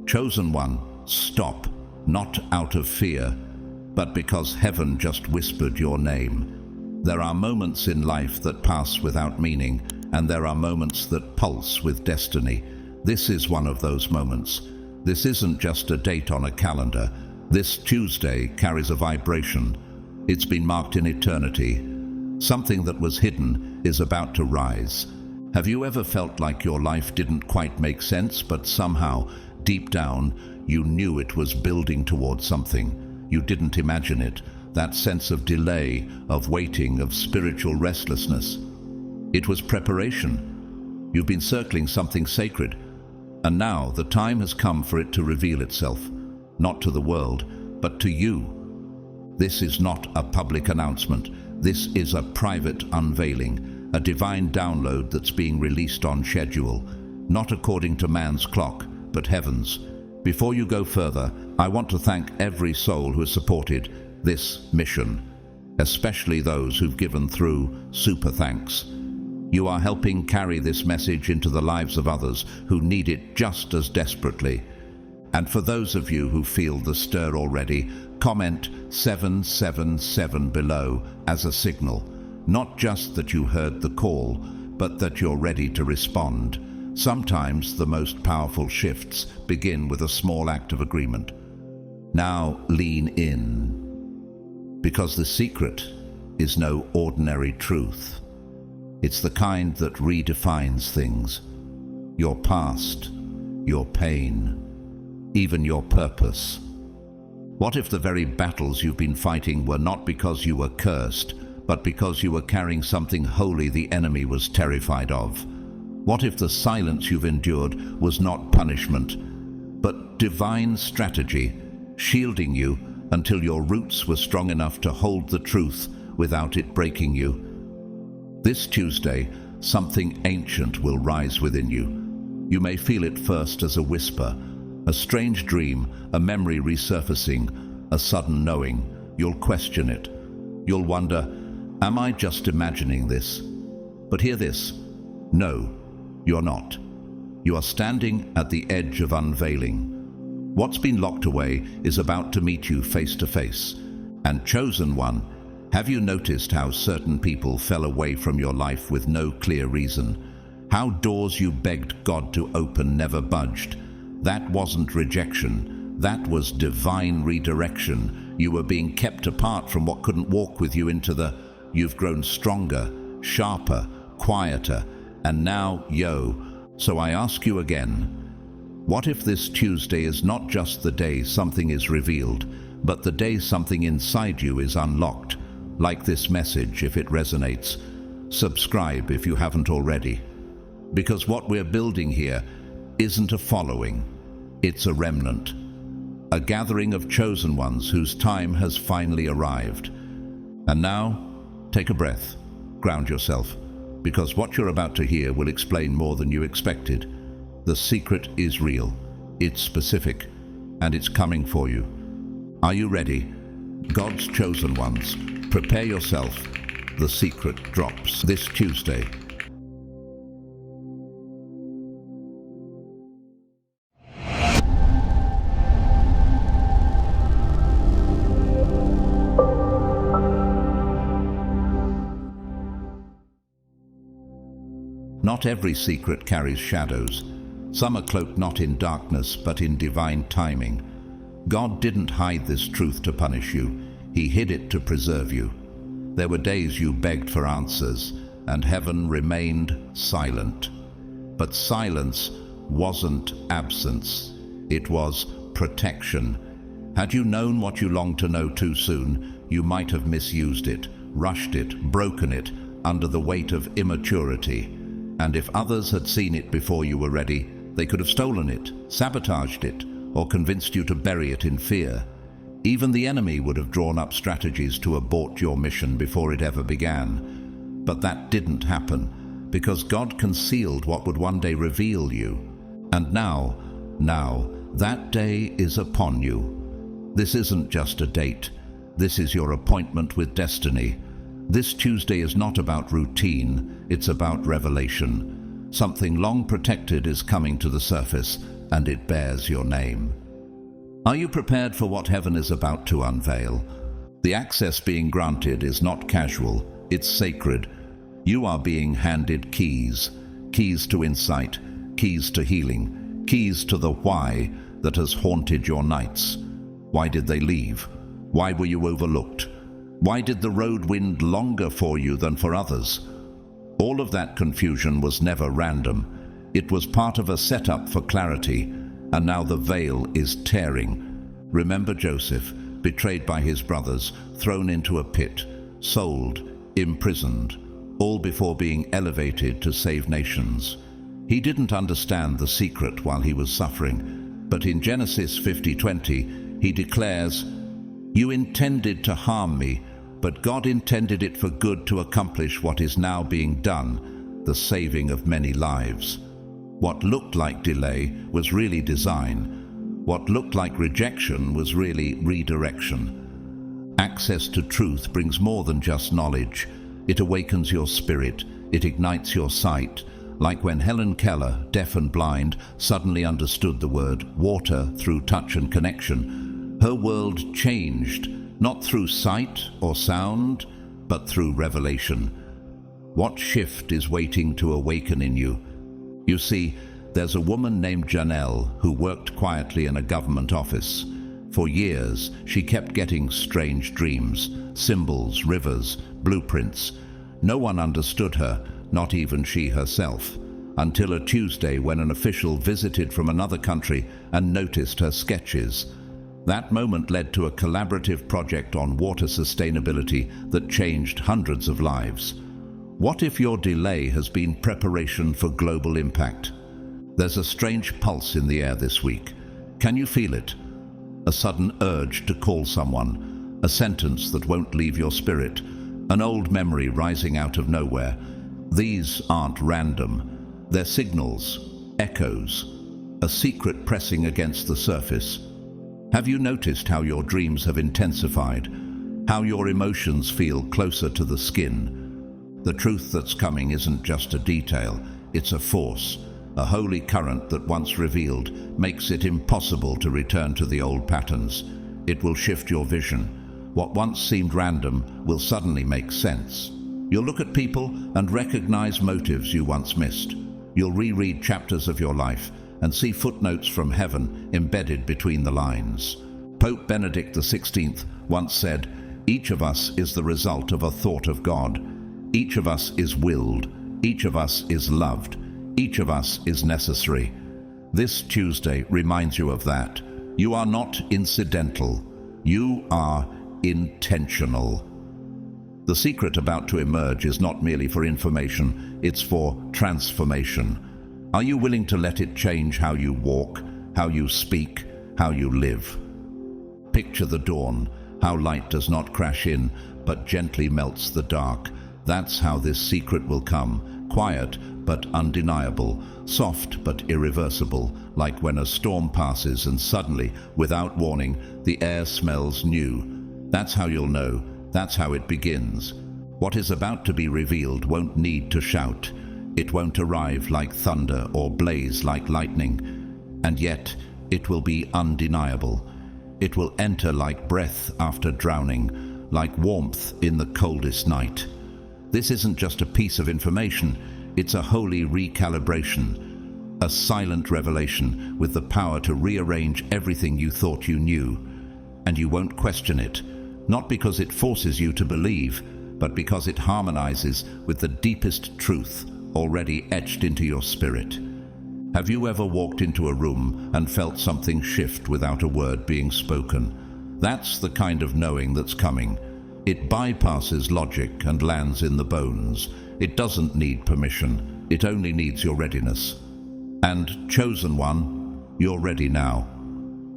Chosen one, stop, not out of fear, but because heaven just whispered your name. There are moments in life that pass without meaning, and there are moments that pulse with destiny. This is one of those moments. This isn't just a date on a calendar. This Tuesday carries a vibration. It's been marked in eternity. Something that was hidden is about to rise. Have you ever felt like your life didn't quite make sense, but somehow, deep down, you knew it was building towards something? You didn't imagine it. That sense of delay, of waiting, of spiritual restlessness. It was preparation. You've been circling something sacred. And now the time has come for it to reveal itself. Not to the world, but to you. This is not a public announcement. This is a private unveiling, a divine download that's being released on schedule, not according to man's clock, but heaven's. Before you go further, I want to thank every soul who has supported this mission, especially those who've given through super thanks. You are helping carry this message into the lives of others who need it just as desperately. And for those of you who feel the stir already, comment 777 below as a signal. Not just that you heard the call, but that you're ready to respond. Sometimes the most powerful shifts begin with a small act of agreement. Now lean in, because the secret is no ordinary truth. It's the kind that redefines things. Your past, your pain, even your purpose. What if the very battles you've been fighting were not because you were cursed, but because you were carrying something holy the enemy was terrified of? What if the silence you've endured was not punishment, but divine strategy, shielding you until your roots were strong enough to hold the truth without it breaking you? This Tuesday, something ancient will rise within you. You may feel it first as a whisper, a strange dream, a memory resurfacing, a sudden knowing. You'll question it. You'll wonder, am I just imagining this? But hear this. No, you're not. You are standing at the edge of unveiling. What's been locked away is about to meet you face to face. And chosen one, have you noticed how certain people fell away from your life with no clear reason? How doors you begged God to open never budged? That wasn't rejection. That was divine redirection. You were being kept apart from what couldn't walk with you into the you've grown stronger, sharper, quieter, and now, so I ask you again, what if this Tuesday is not just the day something is revealed, but the day something inside you is unlocked? Like this message if it resonates. Subscribe if you haven't already. Because what we're building here isn't a following, it's a remnant. A gathering of chosen ones whose time has finally arrived. And now, take a breath, ground yourself, because what you're about to hear will explain more than you expected. The secret is real, it's specific, and it's coming for you. Are you ready? God's chosen ones, prepare yourself. The secret drops this Tuesday. Not every secret carries shadows. Some are cloaked not in darkness, but in divine timing. God didn't hide this truth to punish you. He hid it to preserve you. There were days you begged for answers, and heaven remained silent. But silence wasn't absence. It was protection. Had you known what you longed to know too soon, you might have misused it, rushed it, broken it, under the weight of immaturity. And if others had seen it before you were ready, they could have stolen it, sabotaged it, or convinced you to bury it in fear. Even the enemy would have drawn up strategies to abort your mission before it ever began. But that didn't happen, because God concealed what would one day reveal you. And now, that day is upon you. This isn't just a date. This is your appointment with destiny. This Tuesday is not about routine, it's about revelation. Something long protected is coming to the surface, and it bears your name. Are you prepared for what heaven is about to unveil? The access being granted is not casual, it's sacred. You are being handed keys, keys to insight, keys to healing, keys to the why that has haunted your nights. Why did they leave? Why were you overlooked? Why did the road wind longer for you than for others? All of that confusion was never random. It was part of a setup for clarity, and now the veil is tearing. Remember Joseph, betrayed by his brothers, thrown into a pit, sold, imprisoned, all before being elevated to save nations. He didn't understand the secret while he was suffering, but in Genesis 50:20, he declares, "You intended to harm me, but God intended it for good to accomplish what is now being done, the saving of many lives." What looked like delay was really design. What looked like rejection was really redirection. Access to truth brings more than just knowledge. It awakens your spirit. It ignites your sight. Like when Helen Keller, deaf and blind, suddenly understood the word water through touch and connection. Her world changed, not through sight or sound, but through revelation. What shift is waiting to awaken in you? You see, there's a woman named Janelle who worked quietly in a government office. For years, she kept getting strange dreams, symbols, rivers, blueprints. No one understood her, not even she herself, until a Tuesday when an official visited from another country and noticed her sketches. That moment led to a collaborative project on water sustainability that changed hundreds of lives. What if your delay has been preparation for global impact? There's a strange pulse in the air this week. Can you feel it? A sudden urge to call someone, a sentence that won't leave your spirit, an old memory rising out of nowhere. These aren't random. They're signals, echoes, a secret pressing against the surface. Have you noticed how your dreams have intensified? How your emotions feel closer to the skin? The truth that's coming isn't just a detail, it's a force, a holy current that once revealed makes it impossible to return to the old patterns. It will shift your vision. What once seemed random will suddenly make sense. You'll look at people and recognize motives you once missed. You'll reread chapters of your life and see footnotes from heaven embedded between the lines. Pope Benedict XVI once said, "Each of us is the result of a thought of God. Each of us is willed. Each of us is loved. Each of us is necessary." This Tuesday reminds you of that. You are not incidental. You are intentional. The secret about to emerge is not merely for information, it's for transformation. Are you willing to let it change how you walk, how you speak, how you live? Picture the dawn, how light does not crash in, but gently melts the dark. That's how this secret will come, quiet but undeniable, soft but irreversible, like when a storm passes and suddenly, without warning, the air smells new. That's how you'll know. That's how it begins. What is about to be revealed won't need to shout. It won't arrive like thunder or blaze like lightning. And yet, it will be undeniable. It will enter like breath after drowning, like warmth in the coldest night. This isn't just a piece of information, it's a holy recalibration, a silent revelation with the power to rearrange everything you thought you knew. And you won't question it. Not because it forces you to believe, but because it harmonizes with the deepest truth already etched into your spirit. Have you ever walked into a room and felt something shift without a word being spoken? That's the kind of knowing that's coming. It bypasses logic and lands in the bones. It doesn't need permission. It only needs your readiness. And, chosen one, you're ready now.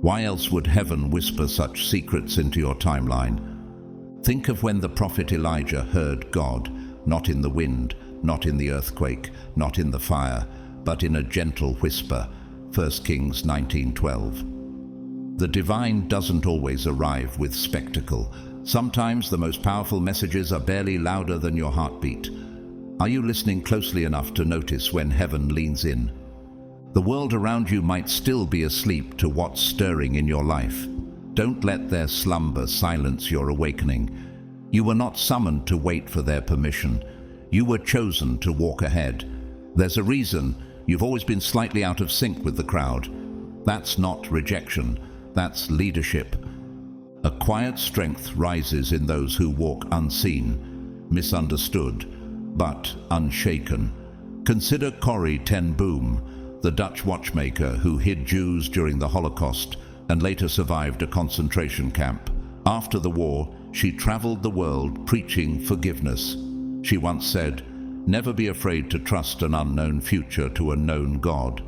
Why else would heaven whisper such secrets into your timeline? Think of when the prophet Elijah heard God, not in the wind, not in the earthquake, not in the fire, but in a gentle whisper. 1 Kings 19:12. The divine doesn't always arrive with spectacle. Sometimes the most powerful messages are barely louder than your heartbeat. Are you listening closely enough to notice when heaven leans in? The world around you might still be asleep to what's stirring in your life. Don't let their slumber silence your awakening. You were not summoned to wait for their permission. You were chosen to walk ahead. There's a reason you've always been slightly out of sync with the crowd. That's not rejection, that's leadership. A quiet strength rises in those who walk unseen, misunderstood, but unshaken. Consider Corrie ten Boom, the Dutch watchmaker who hid Jews during the Holocaust and later survived a concentration camp. After the war, she traveled the world preaching forgiveness. She once said, "Never be afraid to trust an unknown future to a known God."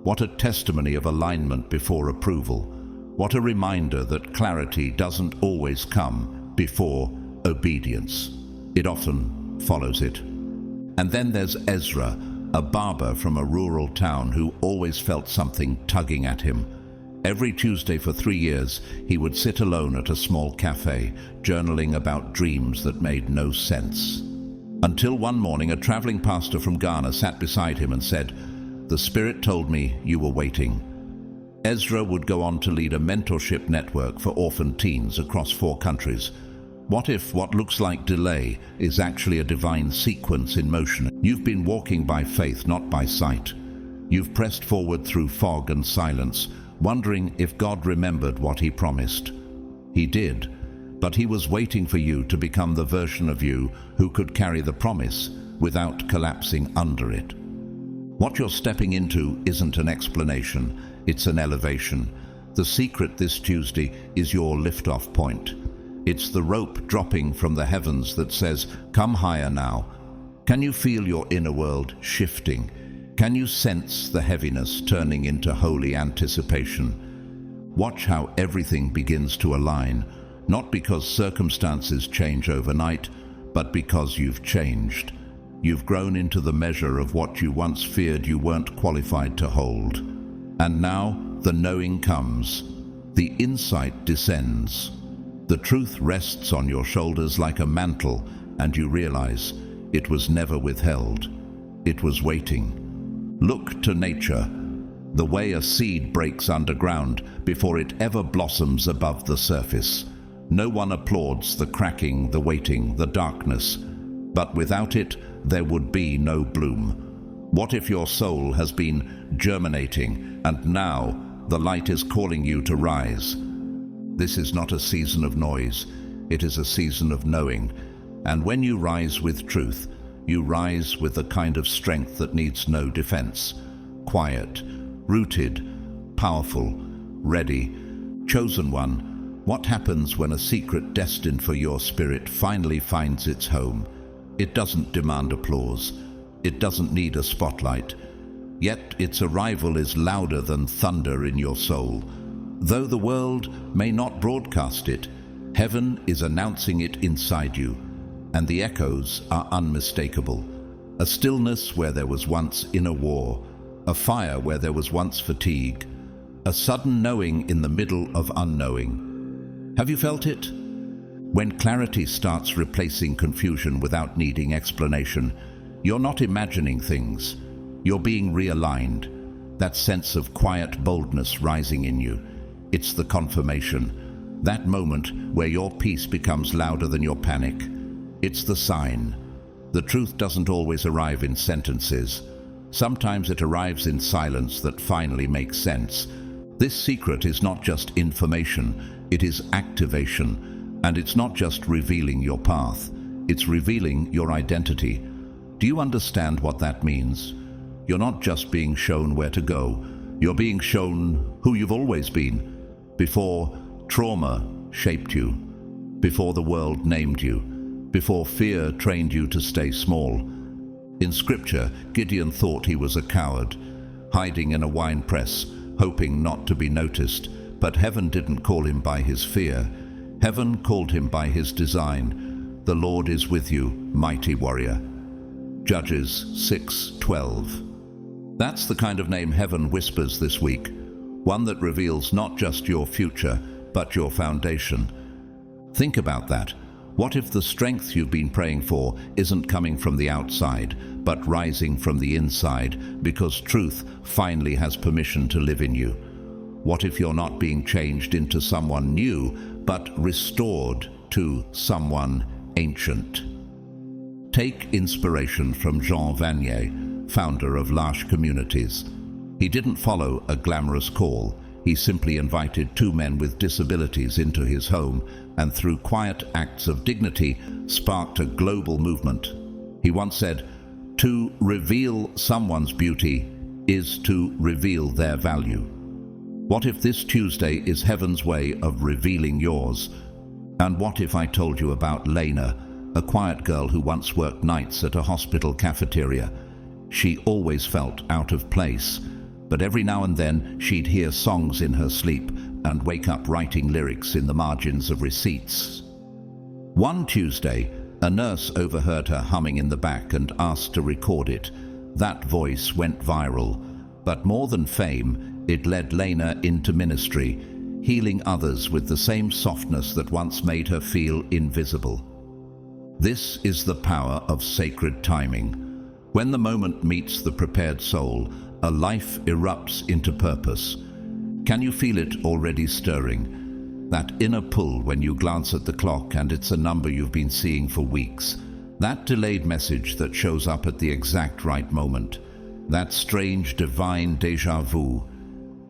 What a testimony of alignment before approval. What a reminder that clarity doesn't always come before obedience. It often follows it. And then there's Ezra, a barber from a rural town who always felt something tugging at him. Every Tuesday for 3 years, he would sit alone at a small cafe, journaling about dreams that made no sense. Until one morning, a traveling pastor from Ghana sat beside him and said, "The Spirit told me you were waiting." Ezra would go on to lead a mentorship network for orphan teens across 4 countries. What if what looks like delay is actually a divine sequence in motion? You've been walking by faith, not by sight. You've pressed forward through fog and silence, wondering if God remembered what he promised. He did, but he was waiting for you to become the version of you who could carry the promise without collapsing under it. What you're stepping into isn't an explanation, it's an elevation. The secret this Tuesday is your liftoff point. It's the rope dropping from the heavens that says, "Come higher now." Can you feel your inner world shifting? Can you sense the heaviness turning into holy anticipation? Watch how everything begins to align, not because circumstances change overnight, but because you've changed. You've grown into the measure of what you once feared you weren't qualified to hold. And now the knowing comes. The insight descends. The truth rests on your shoulders like a mantle, and you realize it was never withheld. It was waiting. Look to nature, the way a seed breaks underground before it ever blossoms above the surface. No one applauds the cracking, the waiting, the darkness, but without it, there would be no bloom. What if your soul has been germinating, and now the light is calling you to rise? This is not a season of noise, it is a season of knowing. And when you rise with truth, you rise with the kind of strength that needs no defense. Quiet, rooted, powerful, ready, chosen one. What happens when a secret destined for your spirit finally finds its home? It doesn't demand applause. It doesn't need a spotlight. Yet its arrival is louder than thunder in your soul. Though the world may not broadcast it, heaven is announcing it inside you. And the echoes are unmistakable. A stillness where there was once inner war, a fire where there was once fatigue, a sudden knowing in the middle of unknowing. Have you felt it? When clarity starts replacing confusion without needing explanation, you're not imagining things, you're being realigned. That sense of quiet boldness rising in you, it's the confirmation. That moment where your peace becomes louder than your panic. It's the sign. The truth doesn't always arrive in sentences. Sometimes it arrives in silence that finally makes sense. This secret is not just information, it is activation. And it's not just revealing your path, it's revealing your identity. Do you understand what that means? You're not just being shown where to go, you're being shown who you've always been. Before trauma shaped you, before the world named you, before fear trained you to stay small. In Scripture, Gideon thought he was a coward, hiding in a wine press, hoping not to be noticed. But heaven didn't call him by his fear. Heaven called him by his design. The Lord is with you, mighty warrior. Judges 6:12. That's the kind of name heaven whispers this week. One that reveals not just your future, but your foundation. Think about that. What if the strength you've been praying for isn't coming from the outside, but rising from the inside, because truth finally has permission to live in you? What if you're not being changed into someone new, but restored to someone ancient? Take inspiration from Jean Vanier, founder of L'Arche Communities. He didn't follow a glamorous call. He simply invited two men with disabilities into his home, and through quiet acts of dignity, sparked a global movement. He once said, "To reveal someone's beauty is to reveal their value." What if this Tuesday is heaven's way of revealing yours? And what if I told you about Lena, a quiet girl who once worked nights at a hospital cafeteria? She always felt out of place, but every now and then she'd hear songs in her sleep and wake up writing lyrics in the margins of receipts. One Tuesday, a nurse overheard her humming in the back and asked to record it. That voice went viral, but more than fame, it led Lena into ministry, healing others with the same softness that once made her feel invisible. This is the power of sacred timing. When the moment meets the prepared soul, a life erupts into purpose. Can you feel it already stirring? That inner pull when you glance at the clock and it's a number you've been seeing for weeks. That delayed message that shows up at the exact right moment. That strange divine déjà vu.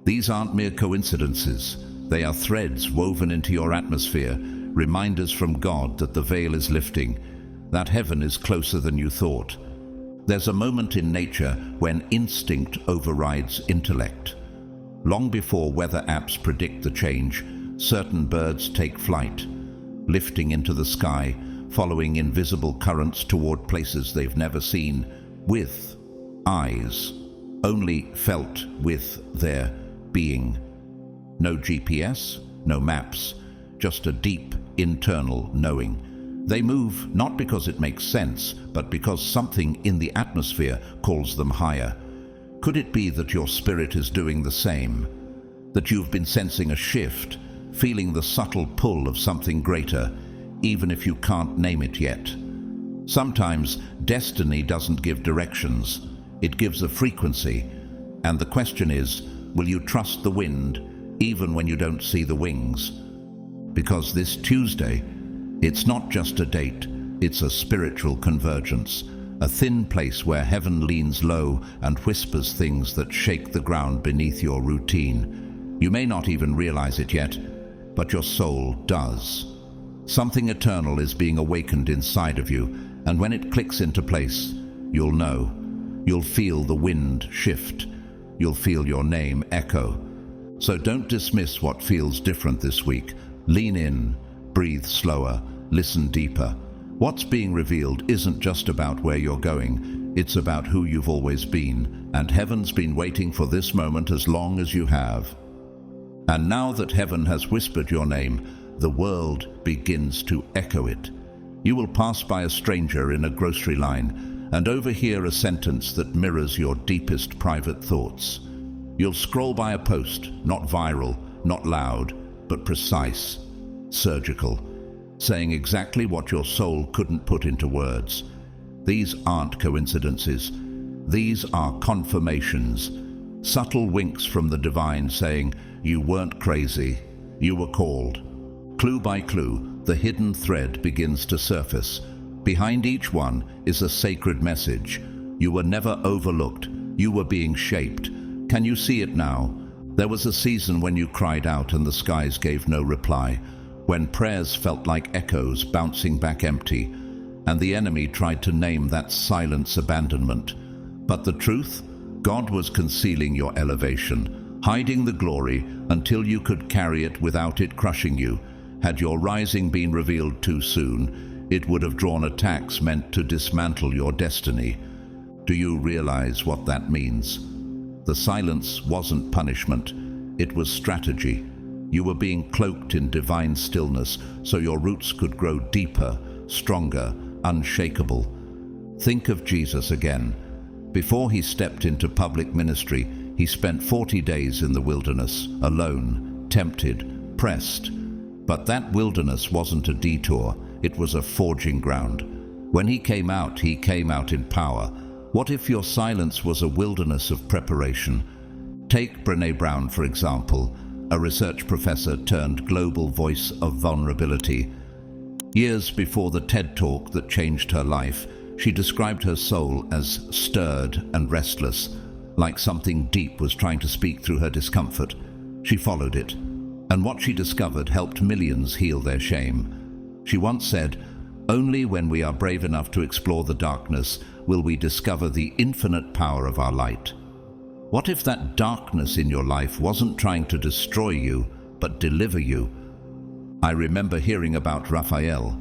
These aren't mere coincidences. They are threads woven into your atmosphere, reminders from God that the veil is lifting, that heaven is closer than you thought. There's a moment in nature when instinct overrides intellect. Long before weather apps predict the change, certain birds take flight, lifting into the sky, following invisible currents toward places they've never seen, with eyes, only felt with their being. No GPS, no maps, just a deep internal knowing. They move not because it makes sense, but because something in the atmosphere calls them higher. Could it be that your spirit is doing the same? That you've been sensing a shift, feeling the subtle pull of something greater, even if you can't name it yet? Sometimes destiny doesn't give directions, it gives a frequency. And the question is, will you trust the wind, even when you don't see the wings? Because this Tuesday, it's not just a date, it's a spiritual convergence, a thin place where heaven leans low and whispers things that shake the ground beneath your routine. You may not even realize it yet, but your soul does. Something eternal is being awakened inside of you, and when it clicks into place, you'll know. You'll feel the wind shift. You'll feel your name echo. So don't dismiss what feels different this week. Lean in, breathe slower, listen deeper. What's being revealed isn't just about where you're going, it's about who you've always been, and heaven's been waiting for this moment as long as you have. And now that heaven has whispered your name, the world begins to echo it. You will pass by a stranger in a grocery line and overhear a sentence that mirrors your deepest private thoughts. You'll scroll by a post, not viral, not loud, but precise, surgical, saying exactly what your soul couldn't put into words. These aren't coincidences. These are confirmations, subtle winks from the divine saying, you weren't crazy, you were called. Clue by clue, the hidden thread begins to surface. Behind each one is a sacred message. You were never overlooked, you were being shaped. Can you see it now? There was a season when you cried out and the skies gave no reply, when prayers felt like echoes bouncing back empty, and the enemy tried to name that silence abandonment. But the truth? God was concealing your elevation, hiding the glory until you could carry it without it crushing you. Had your rising been revealed too soon, it would have drawn attacks meant to dismantle your destiny. Do you realize what that means? The silence wasn't punishment, it was strategy. You were being cloaked in divine stillness so your roots could grow deeper, stronger, unshakable. Think of Jesus again. Before he stepped into public ministry, he spent 40 days in the wilderness, alone, tempted, pressed. But that wilderness wasn't a detour, it was a forging ground. When he came out in power. What if your silence was a wilderness of preparation? Take Brené Brown, for example, a research professor turned global voice of vulnerability. Years before the TED Talk that changed her life, she described her soul as stirred and restless, like something deep was trying to speak through her discomfort. She followed it, and what she discovered helped millions heal their shame. She once said, "Only when we are brave enough to explore the darkness will we discover the infinite power of our light." What if that darkness in your life wasn't trying to destroy you, but deliver you? I remember hearing about Raphael,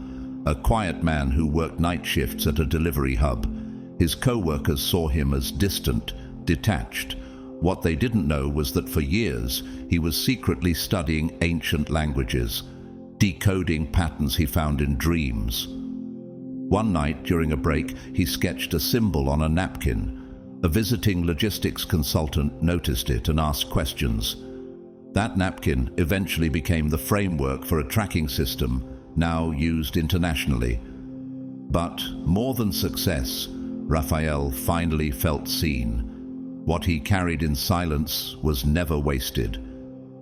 a quiet man who worked night shifts at a delivery hub. His co-workers saw him as distant, detached. What they didn't know was that for years he was secretly studying ancient languages, decoding patterns he found in dreams. One night during a break, he sketched a symbol on a napkin. A visiting logistics consultant noticed it and asked questions. That napkin eventually became the framework for a tracking system now used internationally. But more than success, Raphael finally felt seen. What he carried in silence was never wasted.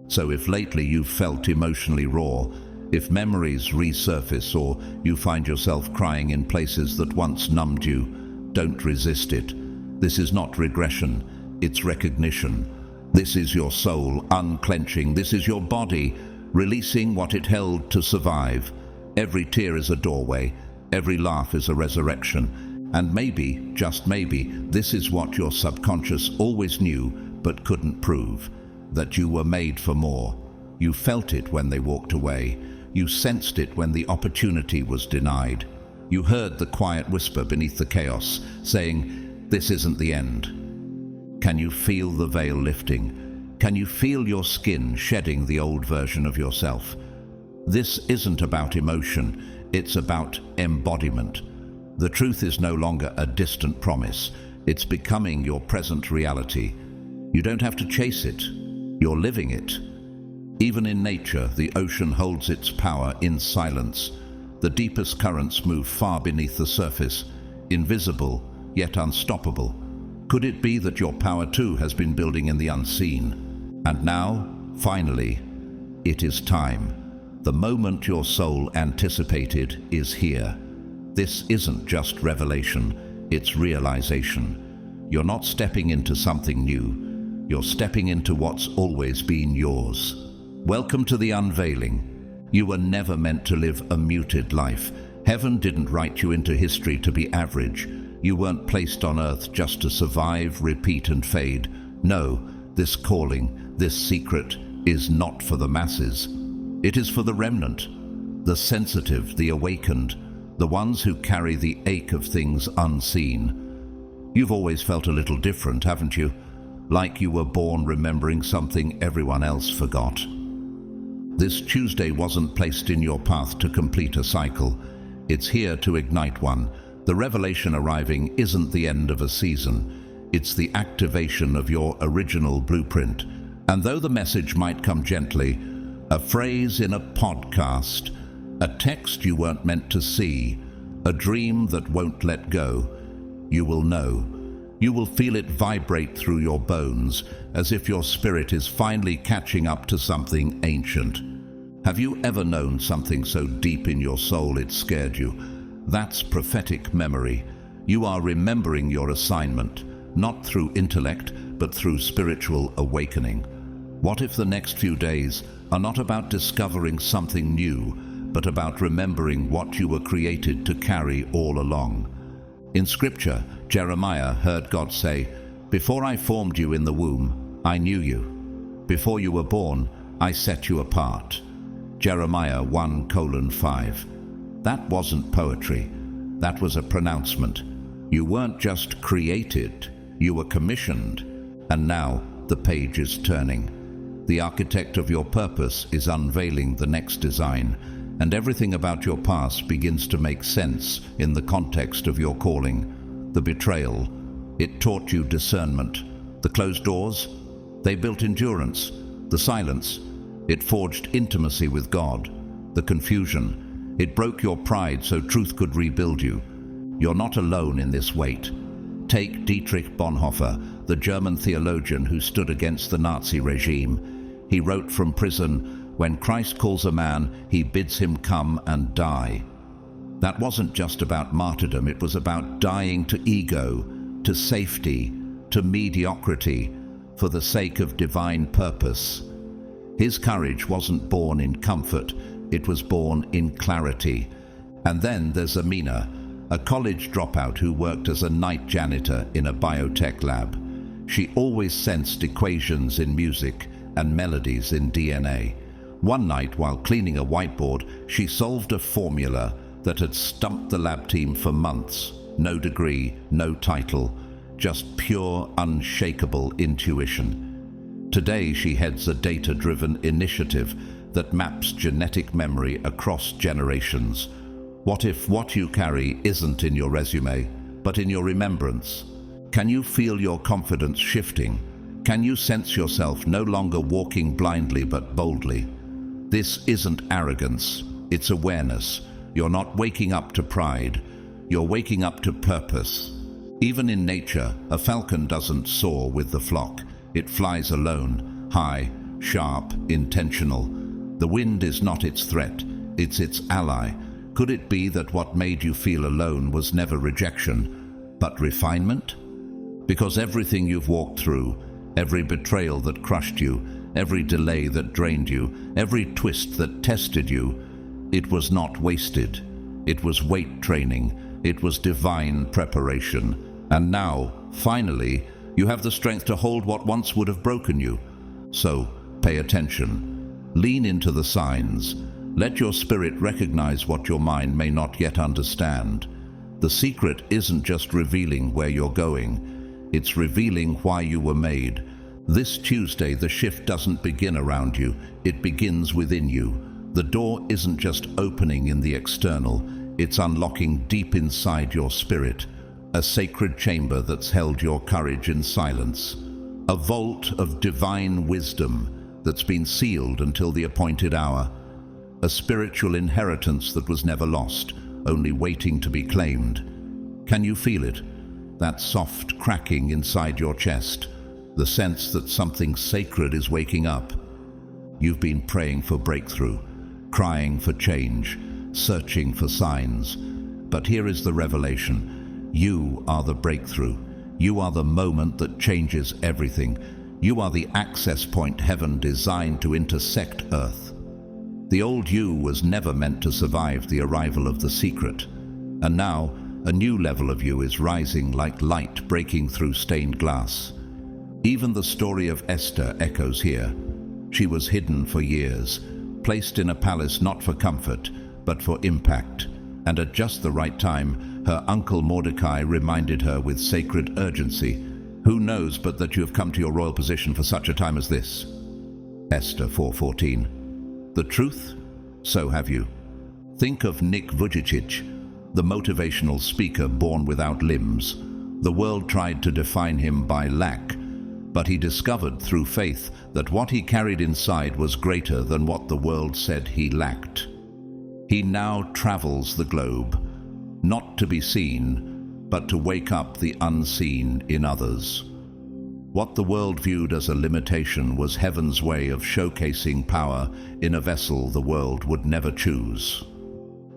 So if lately you've felt emotionally raw, if memories resurface, or you find yourself crying in places that once numbed you, don't resist it. This is not regression, it's recognition. This is your soul unclenching. This is your body releasing what it held to survive. Every tear is a doorway. Every laugh is a resurrection. And maybe, just maybe, this is what your subconscious always knew but couldn't prove. That you were made for more. You felt it when they walked away. You sensed it when the opportunity was denied. You heard the quiet whisper beneath the chaos, saying, "This isn't the end." Can you feel the veil lifting? Can you feel your skin shedding the old version of yourself? This isn't about emotion, it's about embodiment. The truth is no longer a distant promise, it's becoming your present reality. You don't have to chase it, you're living it. Even in nature, the ocean holds its power in silence. The deepest currents move far beneath the surface, invisible yet unstoppable. Could it be that your power too has been building in the unseen? And now, finally, it is time. The moment your soul anticipated is here. This isn't just revelation, it's realization. You're not stepping into something new, you're stepping into what's always been yours. Welcome to the unveiling. You were never meant to live a muted life. Heaven didn't write you into history to be average. You weren't placed on earth just to survive, repeat, and fade. No, this calling, this secret, is not for the masses. It is for the remnant, the sensitive, the awakened, the ones who carry the ache of things unseen. You've always felt a little different, haven't you? Like you were born remembering something everyone else forgot. This Tuesday wasn't placed in your path to complete a cycle. It's here to ignite one. The revelation arriving isn't the end of a season. It's the activation of your original blueprint. And though the message might come gently, a phrase in a podcast, a text you weren't meant to see, a dream that won't let go, you will know. You will feel it vibrate through your bones, as if your spirit is finally catching up to something ancient. Have you ever known something so deep in your soul it scared you? That's prophetic memory. You are remembering your assignment, not through intellect, but through spiritual awakening. What if the next few days are not about discovering something new, but about remembering what you were created to carry all along? In Scripture, Jeremiah heard God say, "Before I formed you in the womb, I knew you. Before you were born, I set you apart." Jeremiah 1:5. That wasn't poetry. That was a pronouncement. You weren't just created, you were commissioned. And now the page is turning. The architect of your purpose is unveiling the next design, and everything about your past begins to make sense in the context of your calling. The betrayal, it taught you discernment. The closed doors, they built endurance. The silence, it forged intimacy with God. The confusion, It broke your pride so truth could rebuild you. You're not alone in this weight. Take Dietrich Bonhoeffer, the German theologian who stood against the Nazi regime. He wrote from prison, "When Christ calls a man, he bids him come and die." That wasn't just about martyrdom, it was about dying to ego, to safety, to mediocrity, for the sake of divine purpose. His courage wasn't born in comfort, it was born in clarity. And then there's Amina, a college dropout who worked as a night janitor in a biotech lab. She always sensed equations in music and melodies in DNA. One night, while cleaning a whiteboard, she solved a formula that had stumped the lab team for months. No degree, no title, just pure, unshakable intuition. Today, she heads a data-driven initiative that maps genetic memory across generations. What if what you carry isn't in your resume, but in your remembrance? Can you feel your confidence shifting? Can you sense yourself no longer walking blindly but boldly? This isn't arrogance, it's awareness. You're not waking up to pride, you're waking up to purpose. Even in nature, a falcon doesn't soar with the flock. It flies alone, high, sharp, intentional. The wind is not its threat, it's its ally. Could it be that what made you feel alone was never rejection, but refinement? Because everything you've walked through, every betrayal that crushed you, every delay that drained you, every twist that tested you, it was not wasted. It was weight training. It was divine preparation. And now, finally, you have the strength to hold what once would have broken you. So, pay attention. Lean into the signs. Let your spirit recognize what your mind may not yet understand. The secret isn't just revealing where you're going. It's revealing why you were made. This Tuesday, the shift doesn't begin around you. It begins within you. The door isn't just opening in the external. It's unlocking deep inside your spirit. A sacred chamber that's held your courage in silence. A vault of divine wisdom that's been sealed until the appointed hour. A spiritual inheritance that was never lost, only waiting to be claimed. Can you feel it? That soft cracking inside your chest. The sense that something sacred is waking up. You've been praying for breakthrough, crying for change, searching for signs. But here is the revelation. You are the breakthrough. You are the moment that changes everything. You are the access point heaven designed to intersect earth. The old you was never meant to survive the arrival of the secret. And now, a new level of you is rising like light breaking through stained glass. Even the story of Esther echoes here. She was hidden for years, placed in a palace not for comfort, but for impact. And at just the right time, her uncle Mordecai reminded her with sacred urgency, "Who knows but that you have come to your royal position for such a time as this?" Esther 4:14. The truth? So have you. Think of Nick Vujicic, the motivational speaker born without limbs. The world tried to define him by lack, but he discovered through faith that what he carried inside was greater than what the world said he lacked. He now travels the globe, not to be seen, but to wake up the unseen in others. What the world viewed as a limitation was heaven's way of showcasing power in a vessel the world would never choose.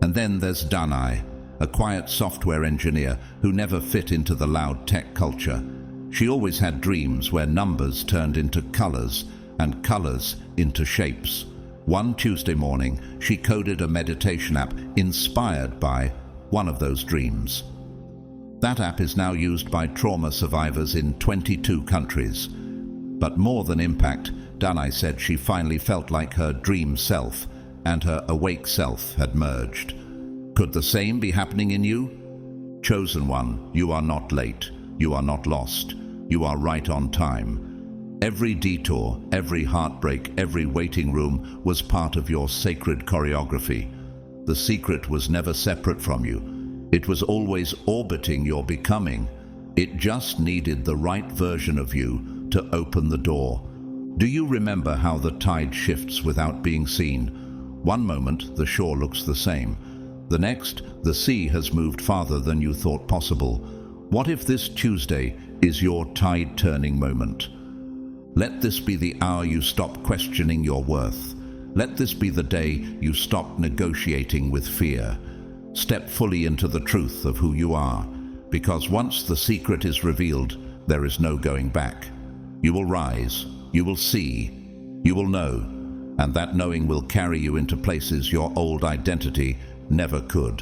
And then there's Danai, a quiet software engineer who never fit into the loud tech culture. She always had dreams where numbers turned into colors and colors into shapes. One Tuesday morning, she coded a meditation app inspired by one of those dreams. That app is now used by trauma survivors in 22 countries. But more than impact, Danai said she finally felt like her dream self and her awake self had merged. Could the same be happening in you? Chosen one, you are not late. You are not lost. You are right on time. Every detour, every heartbreak, every waiting room was part of your sacred choreography. The secret was never separate from you. It was always orbiting your becoming. It just needed the right version of you to open the door. Do you remember how the tide shifts without being seen? One moment, the shore looks the same. The next, the sea has moved farther than you thought possible. What if this Tuesday is your tide-turning moment? Let this be the hour you stop questioning your worth. Let this be the day you stop negotiating with fear. Step fully into the truth of who you are, because once the secret is revealed, there is no going back. You will rise, you will see, you will know, and that knowing will carry you into places your old identity never could.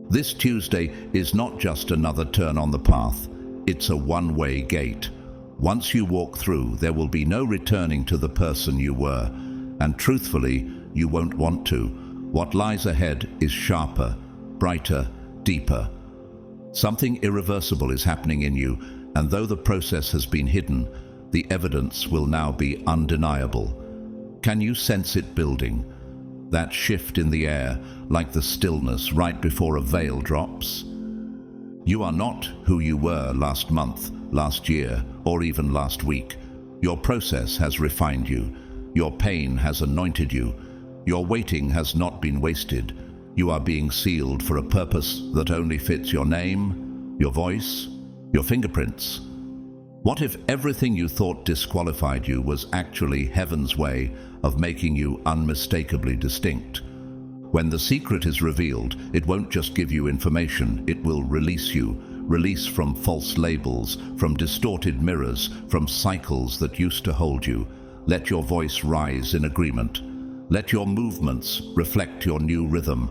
This Tuesday is not just another turn on the path, it's a one-way gate. Once you walk through, there will be no returning to the person you were, and truthfully, you won't want to. What lies ahead is sharper, brighter, deeper. Something irreversible is happening in you, and though the process has been hidden, the evidence will now be undeniable. Can you sense it building? That shift in the air, like the stillness right before a veil drops? You are not who you were last month, last year, or even last week. Your process has refined you. Your pain has anointed you. Your waiting has not been wasted. You are being sealed for a purpose that only fits your name, your voice, your fingerprints. What if everything you thought disqualified you was actually heaven's way of making you unmistakably distinct? When the secret is revealed, it won't just give you information, it will release you. Release from false labels, from distorted mirrors, from cycles that used to hold you. Let your voice rise in agreement. Let your movements reflect your new rhythm.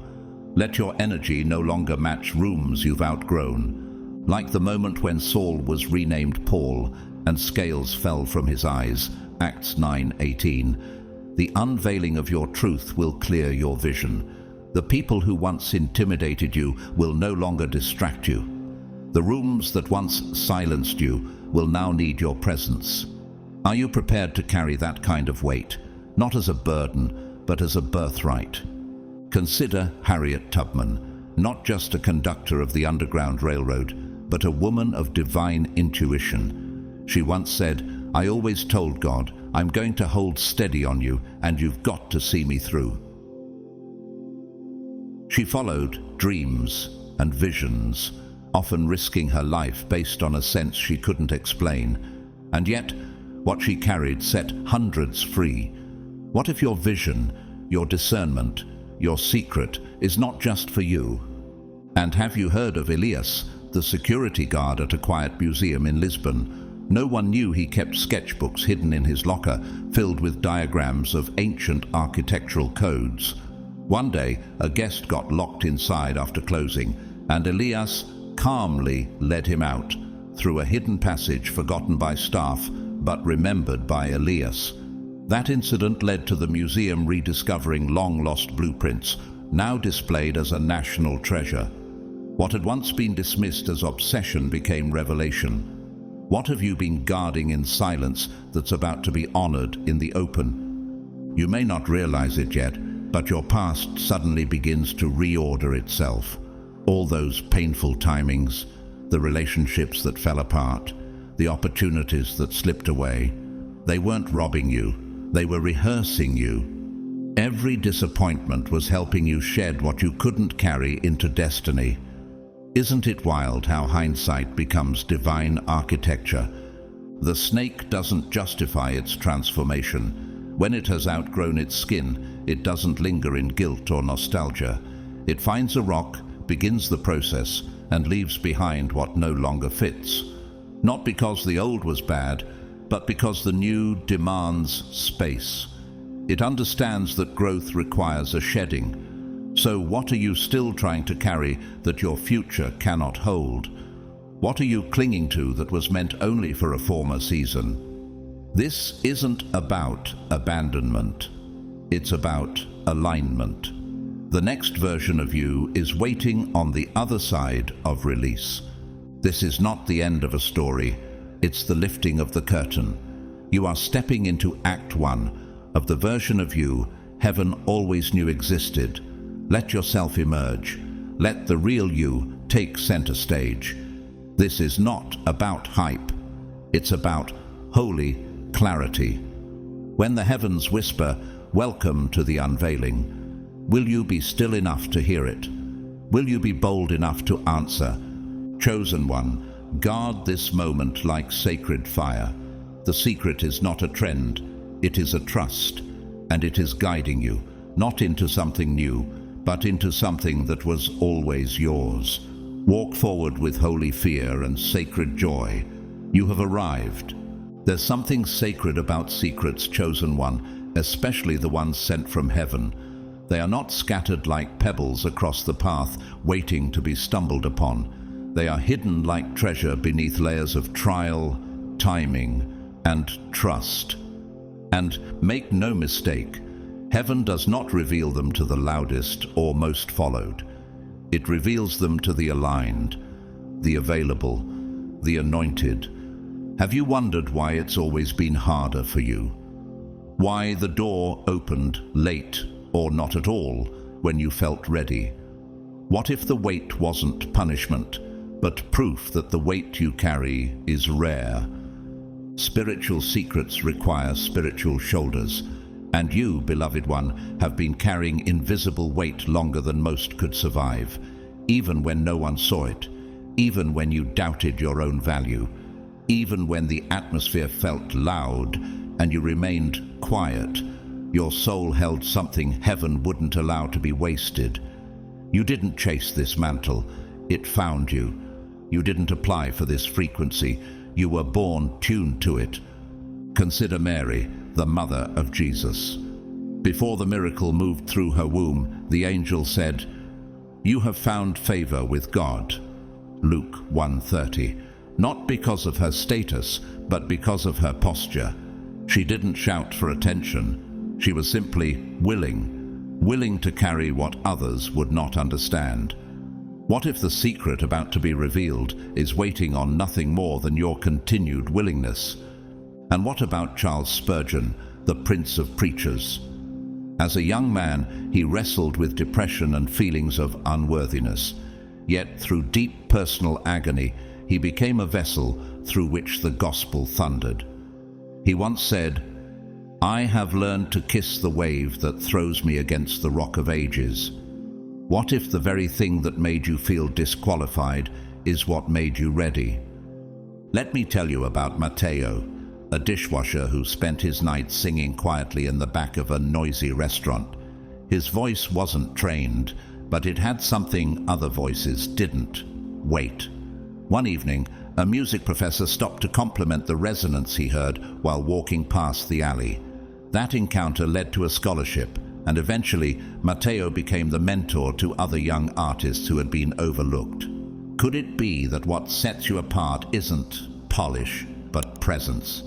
Let your energy no longer match rooms you've outgrown. Like the moment when Saul was renamed Paul and scales fell from his eyes, Acts 9:18. The unveiling of your truth will clear your vision. The people who once intimidated you will no longer distract you. The rooms that once silenced you will now need your presence. Are you prepared to carry that kind of weight, not as a burden, but as a birthright? Consider Harriet Tubman, not just a conductor of the Underground Railroad, but a woman of divine intuition. She once said, "I always told God, I'm going to hold steady on you, and you've got to see me through." She followed dreams and visions, often risking her life based on a sense she couldn't explain. And yet, what she carried set hundreds free. What if your vision, your discernment, your secret is not just for you? And have you heard of Elias, the security guard at a quiet museum in Lisbon? No one knew he kept sketchbooks hidden in his locker, filled with diagrams of ancient architectural codes. One day, a guest got locked inside after closing, and Elias calmly led him out through a hidden passage forgotten by staff, but remembered by Elias. That incident led to the museum rediscovering long-lost blueprints, now displayed as a national treasure. What had once been dismissed as obsession became revelation. What have you been guarding in silence that's about to be honored in the open? You may not realize it yet, but your past suddenly begins to reorder itself. All those painful timings, the relationships that fell apart, the opportunities that slipped away, they weren't robbing you, they were rehearsing you. Every disappointment was helping you shed what you couldn't carry into destiny. Isn't it wild how hindsight becomes divine architecture? The snake doesn't justify its transformation. When it has outgrown its skin, it doesn't linger in guilt or nostalgia. It finds a rock, begins the process, and leaves behind what no longer fits. Not because the old was bad, but because the new demands space. It understands that growth requires a shedding. So what are you still trying to carry that your future cannot hold? What are you clinging to that was meant only for a former season? This isn't about abandonment. It's about alignment. The next version of you is waiting on the other side of release. This is not the end of a story. It's the lifting of the curtain. You are stepping into Act 1 of the version of you heaven always knew existed. Let yourself emerge. Let the real you take center stage. This is not about hype. It's about holy clarity. When the heavens whisper, welcome to the unveiling. Will you be still enough to hear it? Will you be bold enough to answer? Chosen one, guard this moment like sacred fire. The secret is not a trend, it is a trust, and it is guiding you, not into something new, but into something that was always yours. Walk forward with holy fear and sacred joy. You have arrived. There's something sacred about secrets, chosen one, especially the ones sent from heaven. They are not scattered like pebbles across the path, waiting to be stumbled upon. They are hidden like treasure beneath layers of trial, timing, and trust. And make no mistake, heaven does not reveal them to the loudest or most followed. It reveals them to the aligned, the available, the anointed. Have you wondered why it's always been harder for you? Why the door opened late or not at all when you felt ready? What if the wait wasn't punishment, but proof that the weight you carry is rare? Spiritual secrets require spiritual shoulders, and you, beloved one, have been carrying invisible weight longer than most could survive, even when no one saw it, even when you doubted your own value, even when the atmosphere felt loud and you remained quiet. Your soul held something heaven wouldn't allow to be wasted. You didn't chase this mantle, it found you. You didn't apply for this frequency, you were born tuned to it. Consider Mary, the mother of Jesus. Before the miracle moved through her womb, the angel said, "You have found favor with God." Luke 1:30. Not because of her status, but because of her posture. She didn't shout for attention. She was simply willing to carry what others would not understand. What if the secret about to be revealed is waiting on nothing more than your continued willingness? And what about Charles Spurgeon, the Prince of Preachers? As a young man, he wrestled with depression and feelings of unworthiness. Yet through deep personal agony, he became a vessel through which the gospel thundered. He once said, "I have learned to kiss the wave that throws me against the rock of ages." What if the very thing that made you feel disqualified is what made you ready? Let me tell you about Matteo, a dishwasher who spent his night singing quietly in the back of a noisy restaurant. His voice wasn't trained, but it had something other voices didn't: weight. One evening, a music professor stopped to compliment the resonance he heard while walking past the alley. That encounter led to a scholarship, and eventually Matteo became the mentor to other young artists who had been overlooked. Could it be that what sets you apart isn't polish, but presence?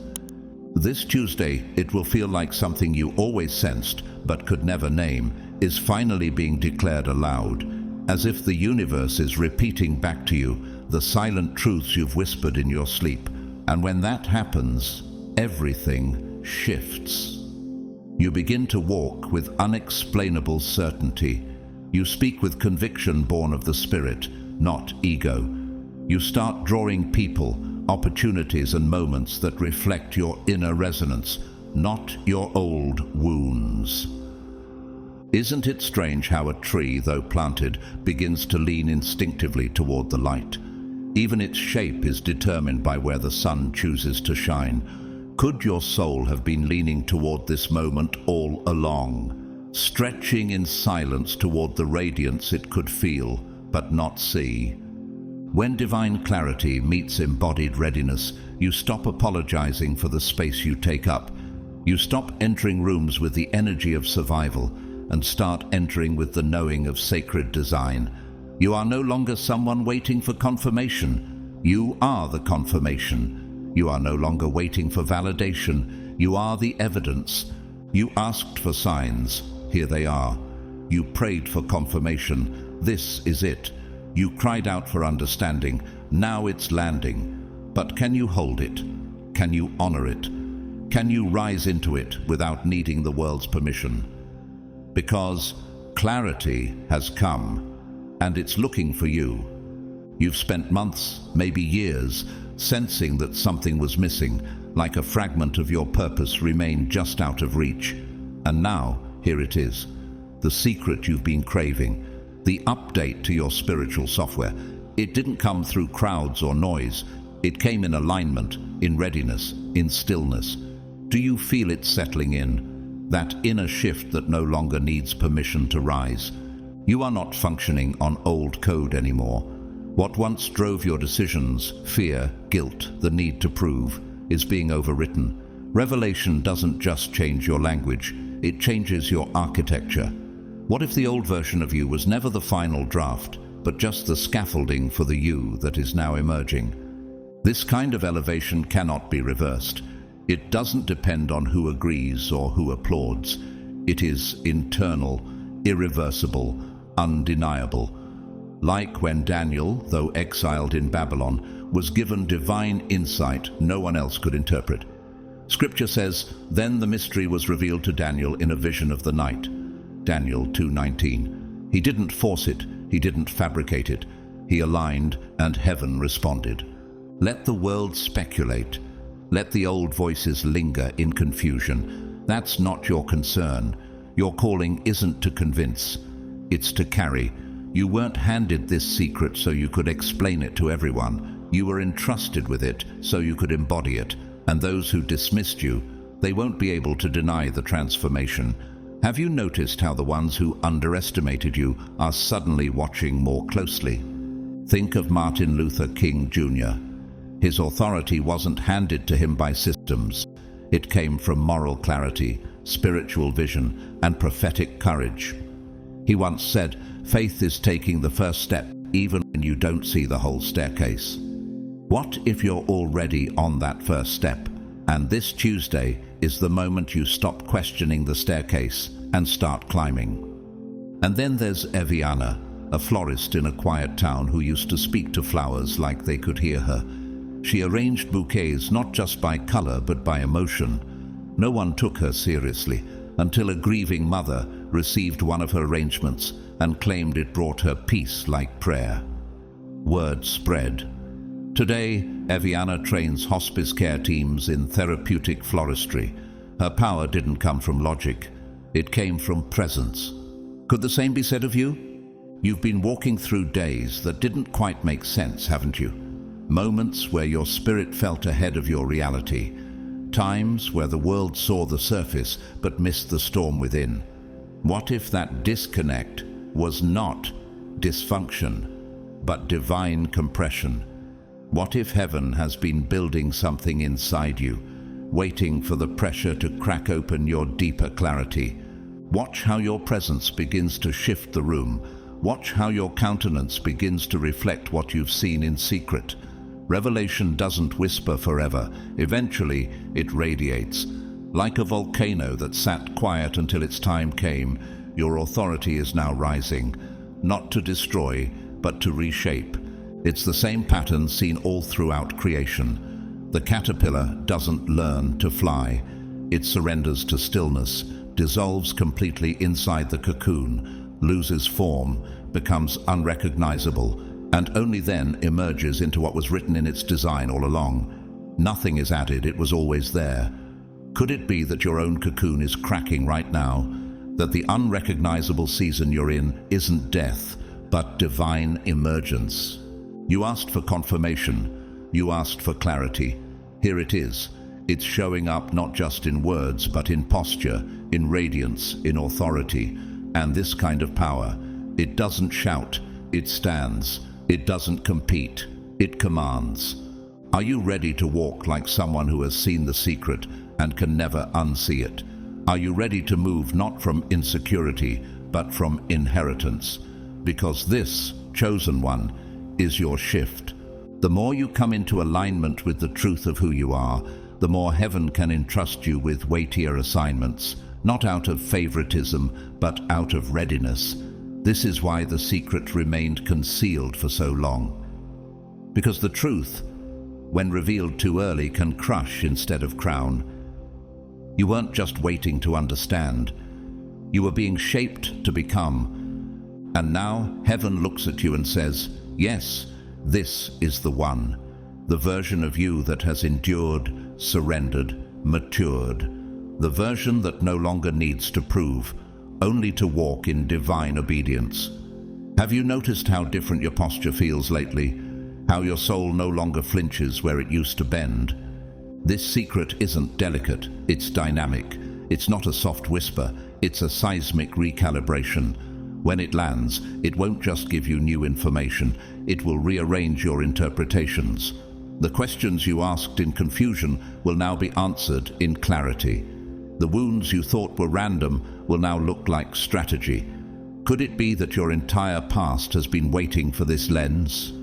This Tuesday, it will feel like something you always sensed but could never name is finally being declared aloud, as if the universe is repeating back to you the silent truths you've whispered in your sleep. And when that happens, everything shifts. You begin to walk with unexplainable certainty. You speak with conviction born of the Spirit, not ego. You start drawing people, opportunities and moments that reflect your inner resonance, not your old wounds. Isn't it strange how a tree, though planted, begins to lean instinctively toward the light? Even its shape is determined by where the sun chooses to shine. Could your soul have been leaning toward this moment all along, stretching in silence toward the radiance it could feel but not see? When divine clarity meets embodied readiness, you stop apologizing for the space you take up. You stop entering rooms with the energy of survival and start entering with the knowing of sacred design. You are no longer someone waiting for confirmation. You are the confirmation. You are no longer waiting for validation. You are the evidence. You asked for signs. Here they are. You prayed for confirmation. This is it. You cried out for understanding. Now it's landing. But can you hold it? Can you honor it? Can you rise into it without needing the world's permission? Because clarity has come, and it's looking for you. You've spent months, maybe years, sensing that something was missing, like a fragment of your purpose remained just out of reach. And now, here it is. The secret you've been craving. The update to your spiritual software. It didn't come through crowds or noise. It came in alignment, in readiness, in stillness. Do you feel it settling in? That inner shift that no longer needs permission to rise. You are not functioning on old code anymore. What once drove your decisions, fear, guilt, the need to prove, is being overwritten. Revelation doesn't just change your language, it changes your architecture. What if the old version of you was never the final draft, but just the scaffolding for the you that is now emerging? This kind of elevation cannot be reversed. It doesn't depend on who agrees or who applauds. It is internal, irreversible, undeniable. Like when Daniel, though exiled in Babylon, was given divine insight no one else could interpret. Scripture says, "Then the mystery was revealed to Daniel in a vision of the night." Daniel 2:19. He didn't force it, he didn't fabricate it. He aligned and heaven responded. Let the world speculate. Let the old voices linger in confusion. That's not your concern. Your calling isn't to convince, it's to carry. You weren't handed this secret so you could explain it to everyone. You were entrusted with it so you could embody it. And those who dismissed you, they won't be able to deny the transformation. Have you noticed how the ones who underestimated you are suddenly watching more closely? Think of Martin Luther King Jr. His authority wasn't handed to him by systems. It came from moral clarity, spiritual vision, and prophetic courage. He once said, "Faith is taking the first step, even when you don't see the whole staircase." What if you're already on that first step, and this Tuesday is the moment you stop questioning the staircase and start climbing? And then there's Eviana, a florist in a quiet town who used to speak to flowers like they could hear her. She arranged bouquets not just by color but by emotion. No one took her seriously until a grieving mother received one of her arrangements and claimed it brought her peace like prayer. Word spread. Today, Eviana trains hospice care teams in therapeutic floristry. Her power didn't come from logic, it came from presence. Could the same be said of you? You've been walking through days that didn't quite make sense, haven't you? Moments where your spirit felt ahead of your reality. Times where the world saw the surface but missed the storm within. What if that disconnect was not dysfunction, but divine compression? What if heaven has been building something inside you, waiting for the pressure to crack open your deeper clarity? Watch how your presence begins to shift the room. Watch how your countenance begins to reflect what you've seen in secret. Revelation doesn't whisper forever. Eventually, it radiates. Like a volcano that sat quiet until its time came, your authority is now rising, not to destroy, but to reshape. It's the same pattern seen all throughout creation. The caterpillar doesn't learn to fly. It surrenders to stillness, dissolves completely inside the cocoon, loses form, becomes unrecognizable, and only then emerges into what was written in its design all along. Nothing is added, it was always there. Could it be that your own cocoon is cracking right now? That the unrecognizable season you're in isn't death, but divine emergence? You asked for confirmation. You asked for clarity. Here it is. It's showing up not just in words, but in posture, in radiance, in authority. And this kind of power, it doesn't shout, it stands. It doesn't compete, it commands. Are you ready to walk like someone who has seen the secret and can never unsee it? Are you ready to move not from insecurity, but from inheritance? Because this, chosen one, is your shift. The more you come into alignment with the truth of who you are, the more heaven can entrust you with weightier assignments, not out of favoritism, but out of readiness. This is why the secret remained concealed for so long. Because the truth, when revealed too early, can crush instead of crown. You weren't just waiting to understand. You were being shaped to become. And now heaven looks at you and says, yes, this is the one. The version of you that has endured, surrendered, matured. the version that no longer needs to prove, only to walk in divine obedience. Have you noticed how different your posture feels lately? How your soul no longer flinches where it used to bend? This secret isn't delicate, it's dynamic. It's not a soft whisper, it's a seismic recalibration. When it lands, it won't just give you new information, it will rearrange your interpretations. The questions you asked in confusion will now be answered in clarity. The wounds you thought were random will now look like strategy. Could it be that your entire past has been waiting for this lens?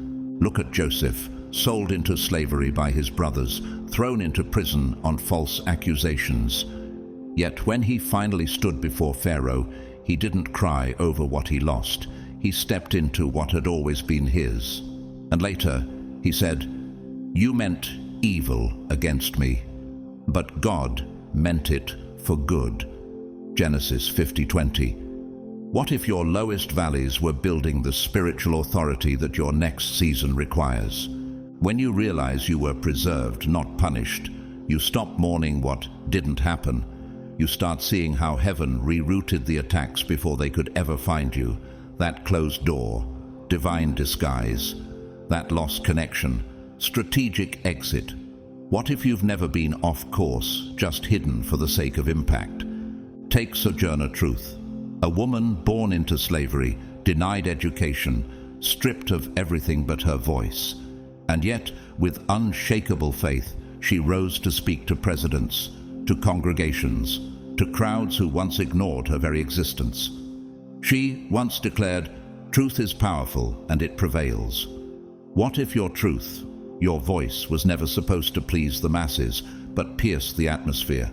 Look at Joseph, sold into slavery by his brothers, thrown into prison on false accusations. Yet when he finally stood before Pharaoh, he didn't cry over what he lost. He stepped into what had always been his. And later, he said, "You meant evil against me, but God meant it for good." Genesis 50:20. What if your lowest valleys were building the spiritual authority that your next season requires? When you realize you were preserved, not punished, you stop mourning what didn't happen. You start seeing how heaven rerouted the attacks before they could ever find you. That closed door, divine disguise, that lost connection, strategic exit. What if you've never been off course, just hidden for the sake of impact? Take Sojourner Truth. A woman born into slavery, denied education, stripped of everything but her voice. And yet, with unshakable faith, she rose to speak to presidents, to congregations, to crowds who once ignored her very existence. She once declared, "Truth is powerful and it prevails." What if your truth, your voice, was never supposed to please the masses, but pierce the atmosphere?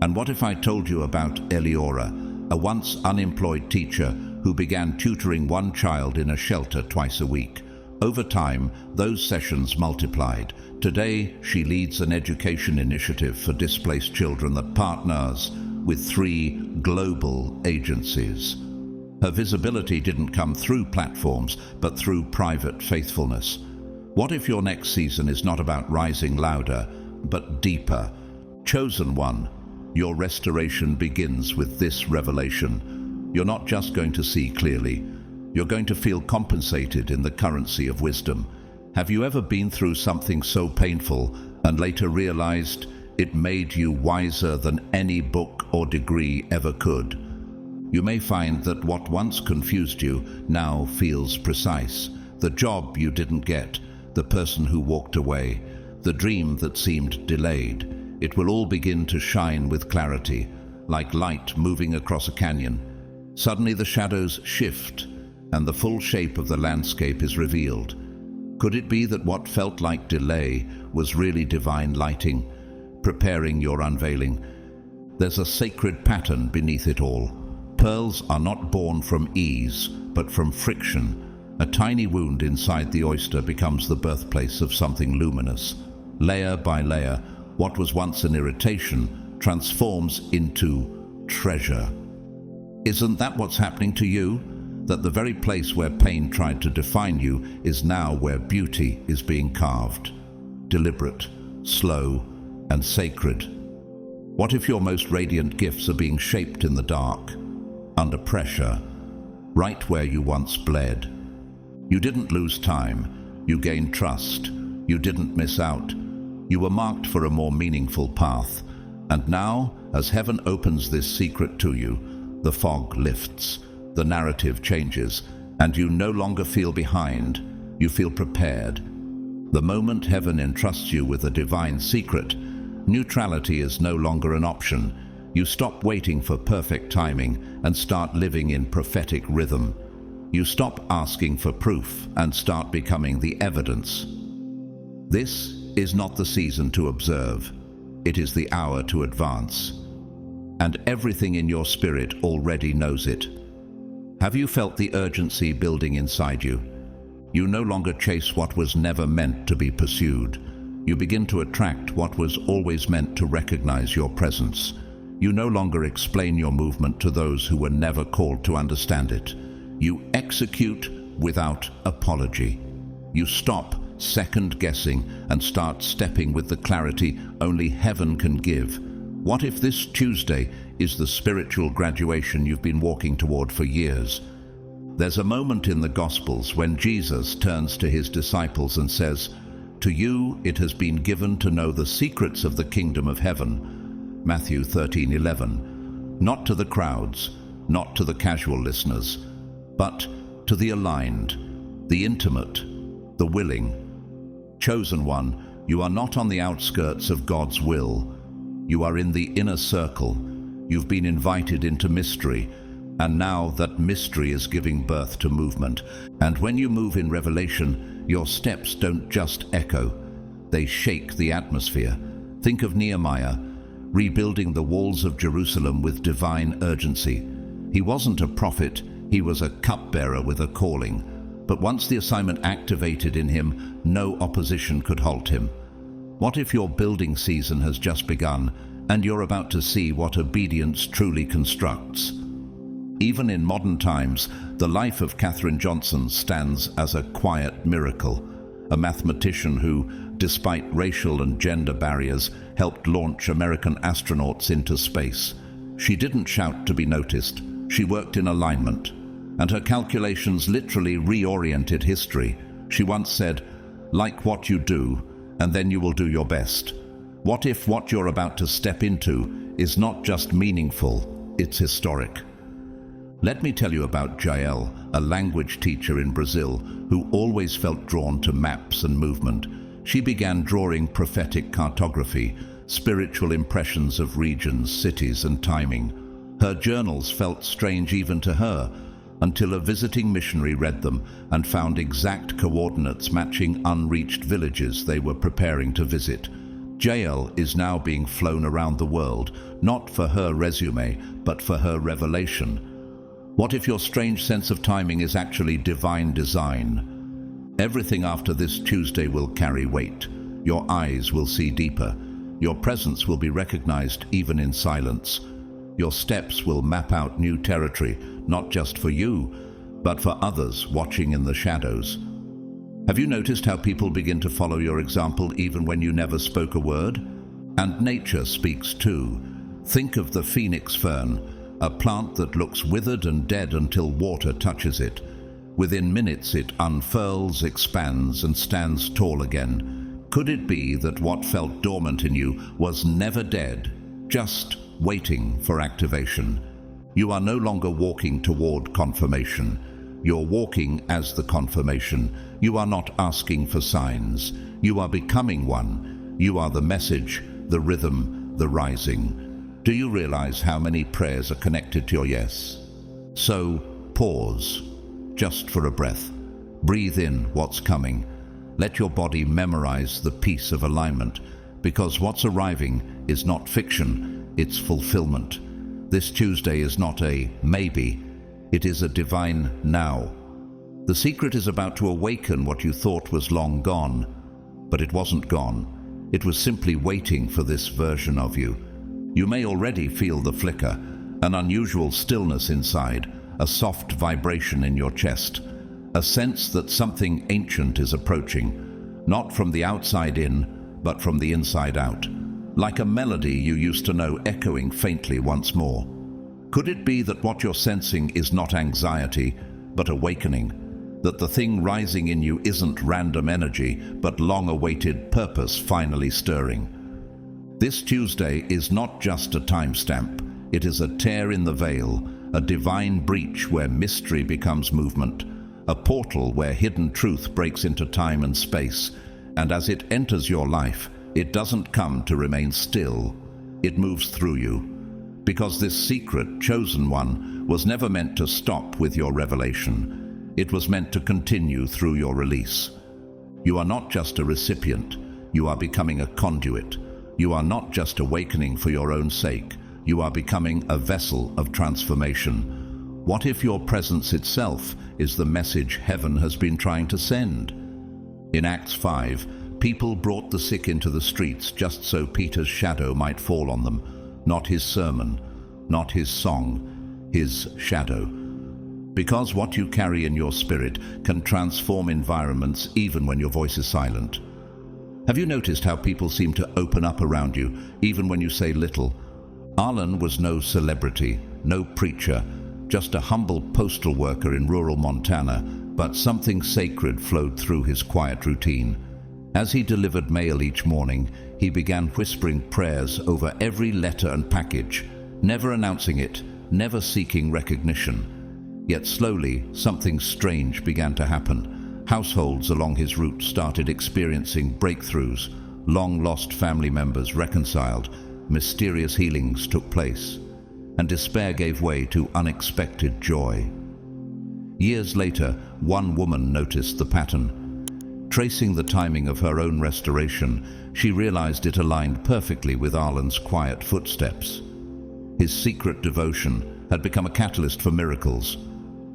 And what if I told you about Eliora, a once unemployed teacher who began tutoring one child in a shelter twice a week? Over time, those sessions multiplied. Today, she leads an education initiative for displaced children that partners with 3 global agencies. Her visibility didn't come through platforms, but through private faithfulness. What if your next season is not about rising louder, but deeper? Chosen one, your restoration begins with this revelation. You're not just going to see clearly, you're going to feel compensated in the currency of wisdom. Have you ever been through something so painful and later realized it made you wiser than any book or degree ever could? You may find that what once confused you now feels precise. The job you didn't get, the person who walked away, the dream that seemed delayed. It will all begin to shine with clarity, like light moving across a canyon. Suddenly the shadows shift, and the full shape of the landscape is revealed. Could it be that what felt like delay was really divine lighting, preparing your unveiling? There's a sacred pattern beneath it all. Pearls are not born from ease, but from friction. A tiny wound inside the oyster becomes the birthplace of something luminous. Layer by layer, what was once an irritation transforms into treasure. Isn't that what's happening to you? That the very place where pain tried to define you is now where beauty is being carved. Deliberate, slow, and sacred. What if your most radiant gifts are being shaped in the dark, under pressure, right where you once bled? You didn't lose time, you gained trust, you didn't miss out. You were marked for a more meaningful path. And now, as heaven opens this secret to you, the fog lifts, the narrative changes, and you no longer feel behind, you feel prepared. The moment heaven entrusts you with a divine secret, neutrality is no longer an option. You stop waiting for perfect timing and start living in prophetic rhythm. You stop asking for proof and start becoming the evidence. This is not the season to observe. It is the hour to advance. And everything in your spirit already knows it. Have you felt the urgency building inside you? You no longer chase what was never meant to be pursued. You begin to attract what was always meant to recognize your presence. You no longer explain your movement to those who were never called to understand it. You execute without apology. You stop second-guessing and start stepping with the clarity only heaven can give. What if this Tuesday is the spiritual graduation you've been walking toward for years? There's a moment in the Gospels when Jesus turns to his disciples and says, "To you it has been given to know the secrets of the kingdom of heaven." Matthew 13:11. Not to the crowds, not to the casual listeners, but to the aligned, the intimate, the willing. Chosen one, you are not on the outskirts of God's will. You are in the inner circle. You've been invited into mystery, and now that mystery is giving birth to movement. And when you move in revelation, your steps don't just echo, they shake the atmosphere. Think of Nehemiah, rebuilding the walls of Jerusalem with divine urgency. He wasn't a prophet, he was a cupbearer with a calling. But once the assignment activated in him, no opposition could halt him. What if your building season has just begun, and you're about to see what obedience truly constructs? Even in modern times, the life of Katherine Johnson stands as a quiet miracle, a mathematician who, despite racial and gender barriers, helped launch American astronauts into space. She didn't shout to be noticed, she worked in alignment, and her calculations literally reoriented history. She once said, "Like what you do, and then you will do your best." What if what you're about to step into is not just meaningful, it's historic? Let me tell you about Jael, a language teacher in Brazil who always felt drawn to maps and movement. She began drawing prophetic cartography, spiritual impressions of regions, cities, and timing. Her journals felt strange even to her, until a visiting missionary read them and found exact coordinates matching unreached villages they were preparing to visit. Jael is now being flown around the world, not for her resume, but for her revelation. What if your strange sense of timing is actually divine design? Everything after this Tuesday will carry weight. Your eyes will see deeper. Your presence will be recognized even in silence. Your steps will map out new territory, not just for you, but for others watching in the shadows. Have you noticed how people begin to follow your example even when you never spoke a word? And nature speaks too. Think of the phoenix fern, a plant that looks withered and dead until water touches it. Within minutes it unfurls, expands, and stands tall again. Could it be that what felt dormant in you was never dead, just waiting for activation? You are no longer walking toward confirmation. You're walking as the confirmation. You are not asking for signs. You are becoming one. You are the message, the rhythm, the rising. Do you realize how many prayers are connected to your yes? So pause, just for a breath. Breathe in what's coming. Let your body memorize the peace of alignment, because what's arriving is not fiction, it's fulfillment. This Tuesday is not a maybe, it is a divine now. The secret is about to awaken what you thought was long gone, but it wasn't gone. It was simply waiting for this version of you. You may already feel the flicker, an unusual stillness inside, a soft vibration in your chest, a sense that something ancient is approaching, not from the outside in, but from the inside out. Like a melody you used to know echoing faintly once more. Could it be that what you're sensing is not anxiety, but awakening? That the thing rising in you isn't random energy, but long-awaited purpose finally stirring? This Tuesday is not just a timestamp. It is a tear in the veil, a divine breach where mystery becomes movement, a portal where hidden truth breaks into time and space, and as it enters your life, it doesn't come to remain still, it moves through you. Because this secret, chosen one, was never meant to stop with your revelation. It was meant to continue through your release. You are not just a recipient, you are becoming a conduit. You are not just awakening for your own sake, you are becoming a vessel of transformation. What if your presence itself is the message heaven has been trying to send? In Acts 5, people brought the sick into the streets just so Peter's shadow might fall on them. Not his sermon, not his song, his shadow. Because what you carry in your spirit can transform environments even when your voice is silent. Have you noticed how people seem to open up around you even when you say little? Arlen was no celebrity, no preacher, just a humble postal worker in rural Montana, but something sacred flowed through his quiet routine. As he delivered mail each morning, he began whispering prayers over every letter and package, never announcing it, never seeking recognition. Yet slowly, something strange began to happen. Households along his route started experiencing breakthroughs, long-lost family members reconciled, mysterious healings took place, and despair gave way to unexpected joy. Years later, one woman noticed the pattern. Tracing the timing of her own restoration, she realized it aligned perfectly with Arlen's quiet footsteps. His secret devotion had become a catalyst for miracles.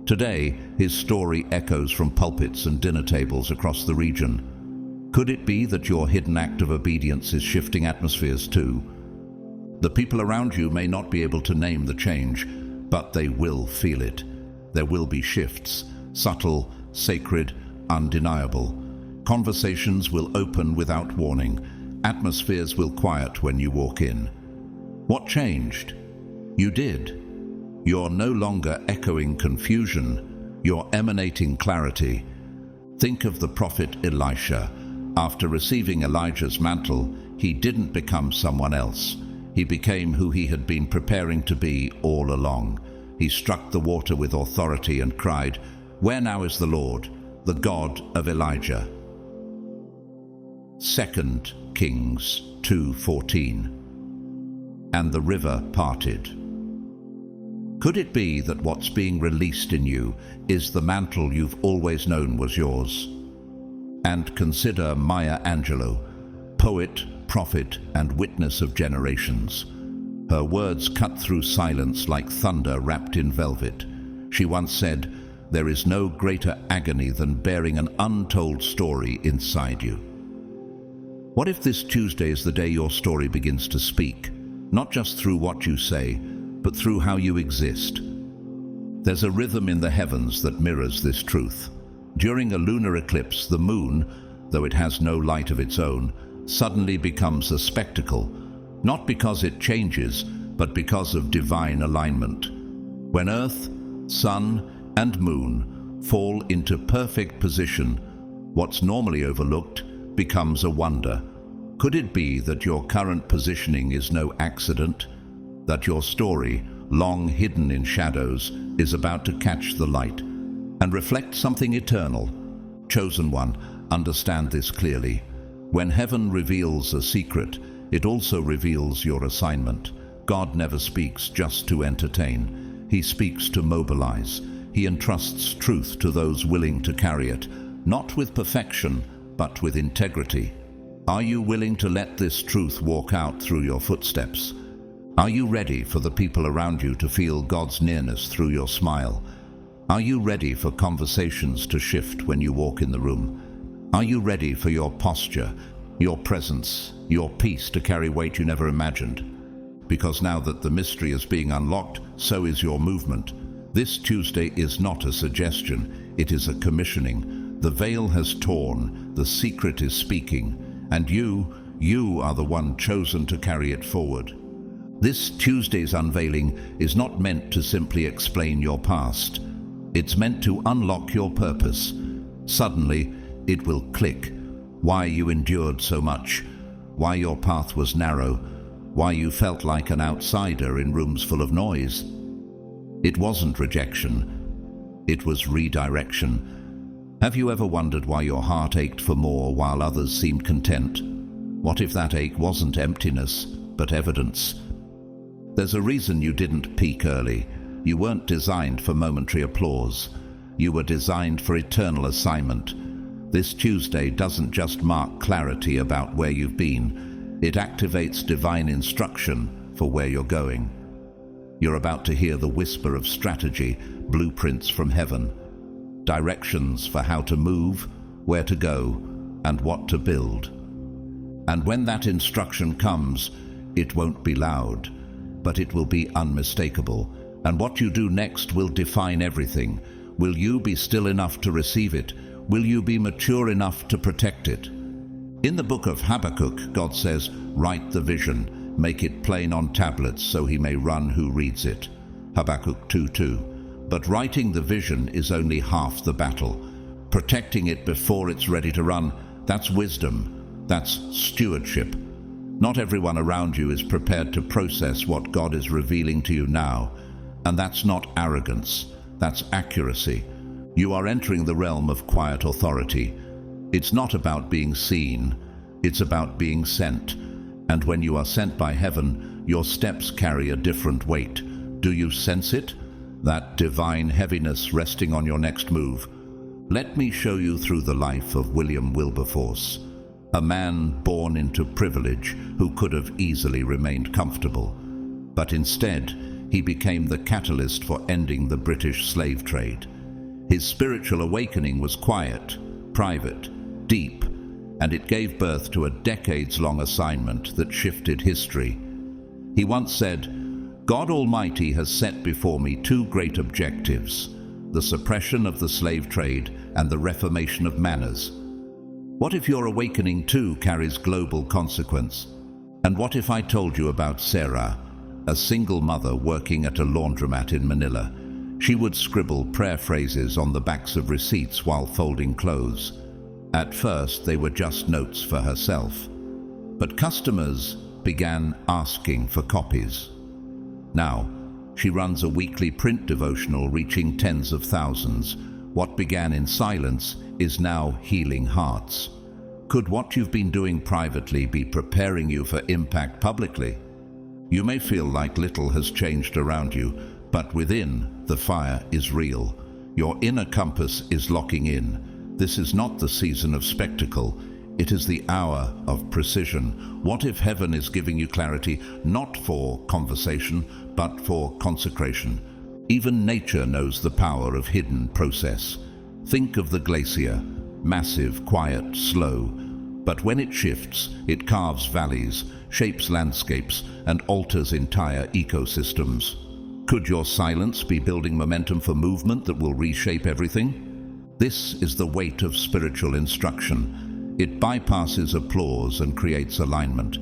Today, his story echoes from pulpits and dinner tables across the region. Could it be that your hidden act of obedience is shifting atmospheres too? The people around you may not be able to name the change, but they will feel it. There will be shifts, subtle, sacred, undeniable. Conversations will open without warning. Atmospheres will quiet when you walk in. What changed? You did. You're no longer echoing confusion, you're emanating clarity. Think of the prophet Elisha. After receiving Elijah's mantle, he didn't become someone else. He became who he had been preparing to be all along. He struck the water with authority and cried, "Where now is the Lord, the God of Elijah?" 2 Kings 2:14. And the river parted. Could it be that what's being released in you is the mantle you've always known was yours? And consider Maya Angelou, poet, prophet, and witness of generations. Her words cut through silence like thunder wrapped in velvet. She once said, "There is no greater agony than bearing an untold story inside you." What if this Tuesday is the day your story begins to speak, not just through what you say, but through how you exist? There's a rhythm in the heavens that mirrors this truth. During a lunar eclipse, the moon, though it has no light of its own, suddenly becomes a spectacle, not because it changes, but because of divine alignment. When Earth, Sun, and Moon fall into perfect position, what's normally overlooked becomes a wonder. Could it be that your current positioning is no accident? That your story, long hidden in shadows, is about to catch the light and reflect something eternal? Chosen one, understand this clearly. When heaven reveals a secret, it also reveals your assignment. God never speaks just to entertain. He speaks to mobilize. He entrusts truth to those willing to carry it, not with perfection, but with integrity. Are you willing to let this truth walk out through your footsteps? Are you ready for the people around you to feel God's nearness through your smile? Are you ready for conversations to shift when you walk in the room? Are you ready for your posture, your presence, your peace to carry weight you never imagined? Because now that the mystery is being unlocked, so is your movement. This Tuesday is not a suggestion, it is a commissioning. The veil has torn, the secret is speaking, and you are the one chosen to carry it forward. This Tuesday's unveiling is not meant to simply explain your past. It's meant to unlock your purpose. Suddenly, it will click. Why you endured so much, why your path was narrow, why you felt like an outsider in rooms full of noise. It wasn't rejection, it was redirection. Have you ever wondered why your heart ached for more while others seemed content? What if that ache wasn't emptiness, but evidence? There's a reason you didn't peak early. You weren't designed for momentary applause. You were designed for eternal assignment. This Tuesday doesn't just mark clarity about where you've been. It activates divine instruction for where you're going. You're about to hear the whisper of strategy, blueprints from heaven, directions for how to move, where to go, and what to build. And when that instruction comes, it won't be loud, but it will be unmistakable. And what you do next will define everything. Will you be still enough to receive it? Will you be mature enough to protect it? In the book of Habakkuk, God says, "Write the vision, Make it plain on tablets so he may run who reads it. Habakkuk 2:2. But writing the vision is only half the battle. Protecting it before it's ready to run, that's wisdom. That's stewardship. Not everyone around you is prepared to process what God is revealing to you now. And that's not arrogance, that's accuracy. You are entering the realm of quiet authority. It's not about being seen, it's about being sent. And when you are sent by heaven, your steps carry a different weight. Do you sense it? That divine heaviness resting on your next move. Let me show you through the life of William Wilberforce, a man born into privilege who could have easily remained comfortable. But instead, he became the catalyst for ending the British slave trade. His spiritual awakening was quiet, private, deep, and it gave birth to a decades-long assignment that shifted history. He once said, "God Almighty has set before me two great objectives, the suppression of the slave trade and the reformation of manners." What if your awakening too carries global consequence? And what if I told you about Sarah, a single mother working at a laundromat in Manila? She would scribble prayer phrases on the backs of receipts while folding clothes. At first, they were just notes for herself. But customers began asking for copies. Now, she runs a weekly print devotional reaching tens of thousands. What began in silence is now healing hearts. Could what you've been doing privately be preparing you for impact publicly? You may feel like little has changed around you, but within, the fire is real. Your inner compass is locking in. This is not the season of spectacle. It is the hour of precision. What if heaven is giving you clarity, not for conversation, but for consecration? Even nature knows the power of hidden process. Think of the glacier, massive, quiet, slow. But when it shifts, it carves valleys, shapes landscapes, and alters entire ecosystems. Could your silence be building momentum for movement that will reshape everything? This is the weight of spiritual instruction. It bypasses applause and creates alignment.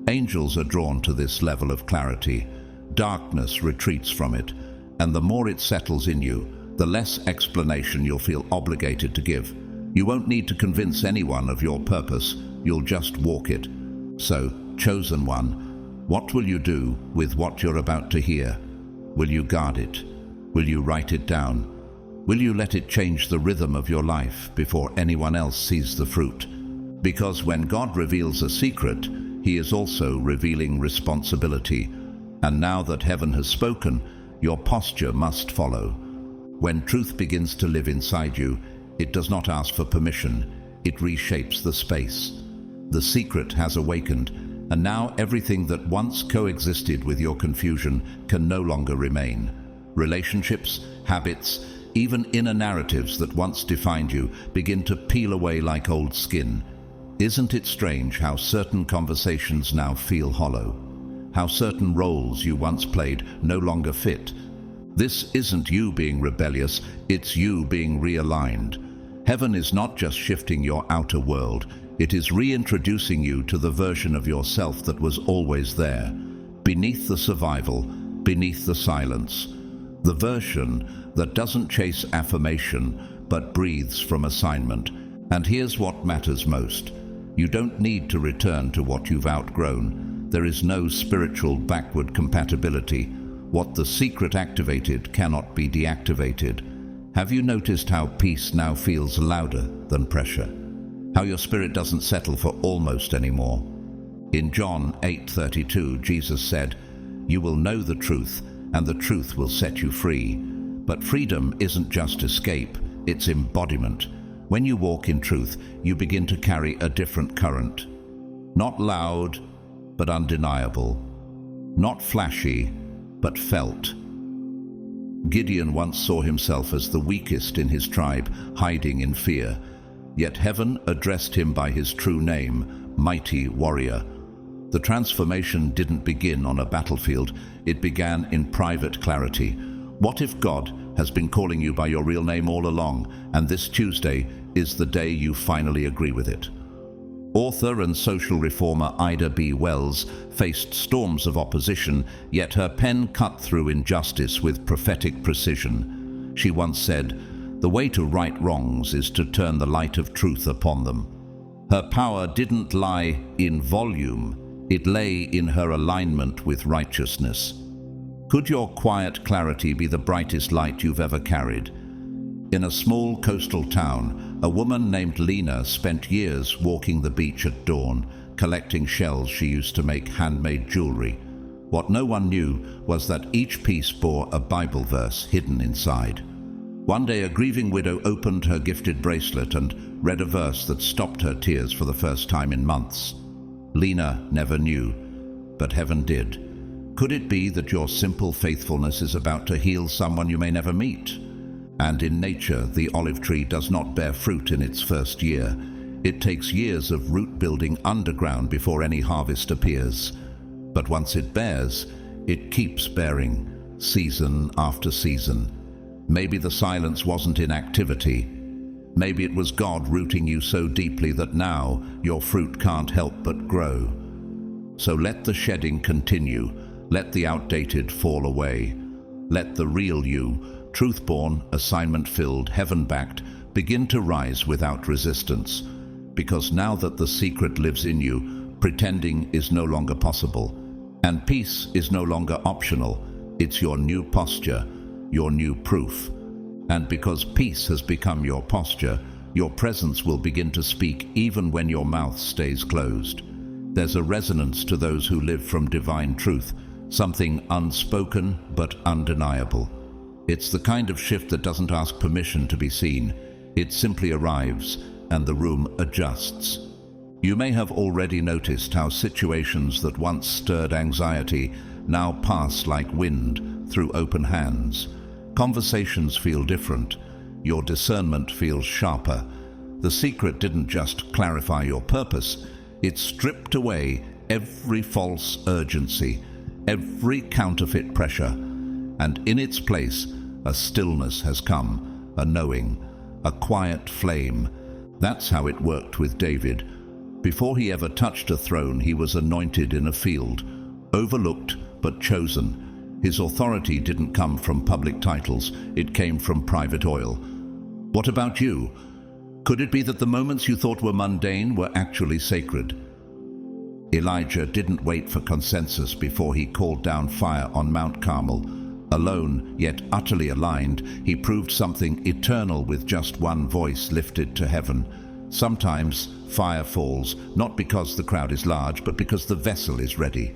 Angels are drawn to this level of clarity. Darkness retreats from it, and the more it settles in you, the less explanation you'll feel obligated to give. You won't need to convince anyone of your purpose, you'll just walk it. So, chosen one, what will you do with what you're about to hear? Will you guard it? Will you write it down? Will you let it change the rhythm of your life before anyone else sees the fruit? Because when God reveals a secret, He is also revealing responsibility. And now that heaven has spoken, your posture must follow. When truth begins to live inside you, it does not ask for permission, it reshapes the space. The secret has awakened, and now everything that once coexisted with your confusion can no longer remain. Relationships, habits, even inner narratives that once defined you begin to peel away like old skin. Isn't it strange how certain conversations now feel hollow? How certain roles you once played no longer fit? This isn't you being rebellious, it's you being realigned. Heaven is not just shifting your outer world, it is reintroducing you to the version of yourself that was always there, beneath the survival, beneath the silence. The version that doesn't chase affirmation, but breathes from assignment. And here's what matters most. You don't need to return to what you've outgrown. There is no spiritual backward compatibility. What the secret activated cannot be deactivated. Have you noticed how peace now feels louder than pressure? How your spirit doesn't settle for almost anymore? In John 8:32, Jesus said, "You will know the truth, and the truth will set you free." But freedom isn't just escape, it's embodiment. When you walk in truth, you begin to carry a different current. Not loud, but undeniable. Not flashy, but felt. Gideon once saw himself as the weakest in his tribe, hiding in fear. Yet heaven addressed him by his true name, Mighty Warrior. The transformation didn't begin on a battlefield, it began in private clarity. What if God has been calling you by your real name all along, and this Tuesday is the day you finally agree with it? Author and social reformer Ida B. Wells faced storms of opposition, yet her pen cut through injustice with prophetic precision. She once said, "The way to right wrongs is to turn the light of truth upon them." Her power didn't lie in volume, it lay in her alignment with righteousness. Could your quiet clarity be the brightest light you've ever carried? In a small coastal town, a woman named Lena spent years walking the beach at dawn, collecting shells she used to make handmade jewelry. What no one knew was that each piece bore a Bible verse hidden inside. One day, a grieving widow opened her gifted bracelet and read a verse that stopped her tears for the first time in months. Lena never knew, but heaven did. Could it be that your simple faithfulness is about to heal someone you may never meet? And in nature, the olive tree does not bear fruit in its first year. It takes years of root building underground before any harvest appears. But once it bears, it keeps bearing, season after season. Maybe the silence wasn't inactivity. Maybe it was God rooting you so deeply that now your fruit can't help but grow. So let the shedding continue. Let the outdated fall away. Let the real you, truth-born, assignment-filled, heaven-backed, begin to rise without resistance. Because now that the secret lives in you, pretending is no longer possible. And peace is no longer optional. It's your new posture, your new proof. And because peace has become your posture, your presence will begin to speak even when your mouth stays closed. There's a resonance to those who live from divine truth, something unspoken but undeniable. It's the kind of shift that doesn't ask permission to be seen. It simply arrives, and the room adjusts. You may have already noticed how situations that once stirred anxiety now pass like wind through open hands. Conversations feel different. Your discernment feels sharper. The secret didn't just clarify your purpose, it stripped away every false urgency, every counterfeit pressure, and in its place, a stillness has come, a knowing, a quiet flame. That's how it worked with David. Before he ever touched a throne, he was anointed in a field, overlooked but chosen. His authority didn't come from public titles, it came from private oil. What about you? Could it be that the moments you thought were mundane were actually sacred? Elijah didn't wait for consensus before he called down fire on Mount Carmel. Alone, yet utterly aligned, he proved something eternal with just one voice lifted to heaven. Sometimes fire falls, not because the crowd is large, but because the vessel is ready.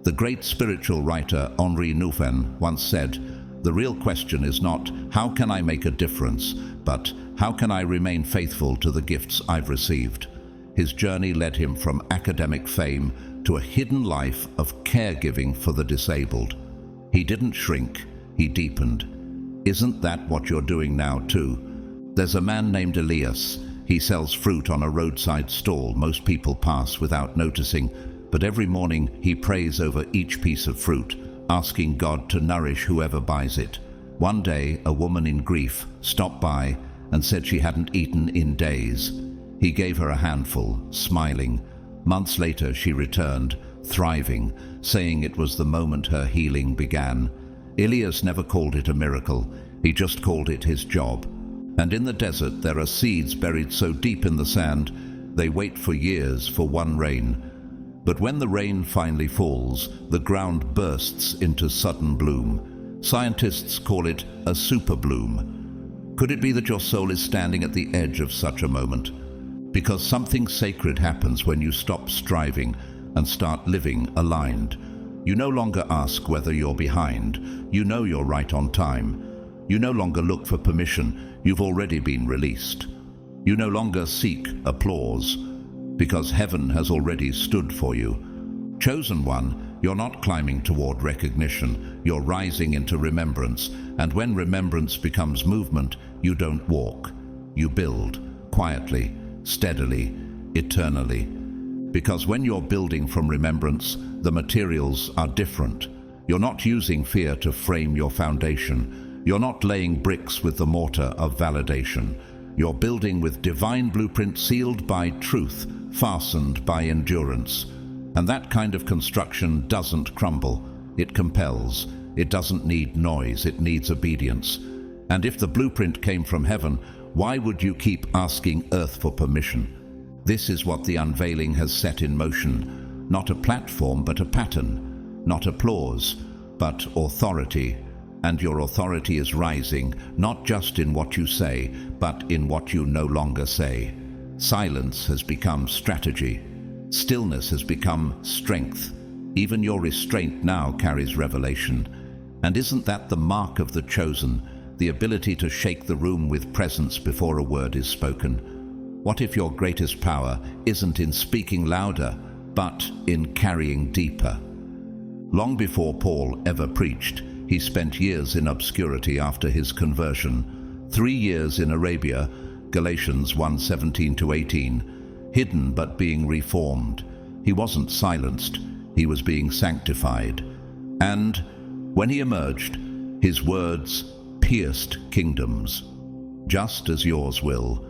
The great spiritual writer Reintroducing once said, "The real question is not, how can I make a difference, but how can I remain faithful to the gifts I've received?" His journey led him from academic fame to a hidden life of caregiving for the disabled. He didn't shrink, he deepened. Isn't that what you're doing now too? There's a man named Elias. He sells fruit on a roadside stall most people pass without noticing, but every morning he prays over each piece of fruit, asking God to nourish whoever buys it. One day, a woman in grief stopped by and said she hadn't eaten in days. He gave her a handful, smiling. Months later, she returned, thriving, saying it was the moment her healing began. Elias never called it a miracle, he just called it his job. And in the desert, there are seeds buried so deep in the sand, they wait for years for one rain. But when the rain finally falls, the ground bursts into sudden bloom. Scientists call it a super bloom. Could it be that your soul is standing at the edge of such a moment? Because something sacred happens when you stop striving and start living aligned. You no longer ask whether you're behind. You know you're right on time. You no longer look for permission. You've already been released. You no longer seek applause, because heaven has already stood for you. Chosen one, you're not climbing toward recognition, you're rising into remembrance, and when remembrance becomes movement, you don't walk. You build, quietly, steadily, eternally. Because when you're building from remembrance, the materials are different. You're not using fear to frame your foundation. You're not laying bricks with the mortar of validation. You're building with divine blueprint sealed by truth, fastened by endurance. And that kind of construction doesn't crumble. It compels. It doesn't need noise. It needs obedience. And if the blueprint came from heaven, why would you keep asking earth for permission? This is what the unveiling has set in motion. Not a platform, but a pattern. Not applause, but authority. And your authority is rising, not just in what you say, but in what you no longer say. Silence has become strategy. Stillness has become strength. Even your restraint now carries revelation. And isn't that the mark of the chosen, the ability to shake the room with presence before a word is spoken? What if your greatest power isn't in speaking louder, but in carrying deeper? Long before Paul ever preached, he spent years in obscurity after his conversion. 3 years in Arabia, Galatians 1:17-18, hidden but being reformed. He wasn't silenced, he was being sanctified. And when he emerged, his words pierced kingdoms, just as yours will,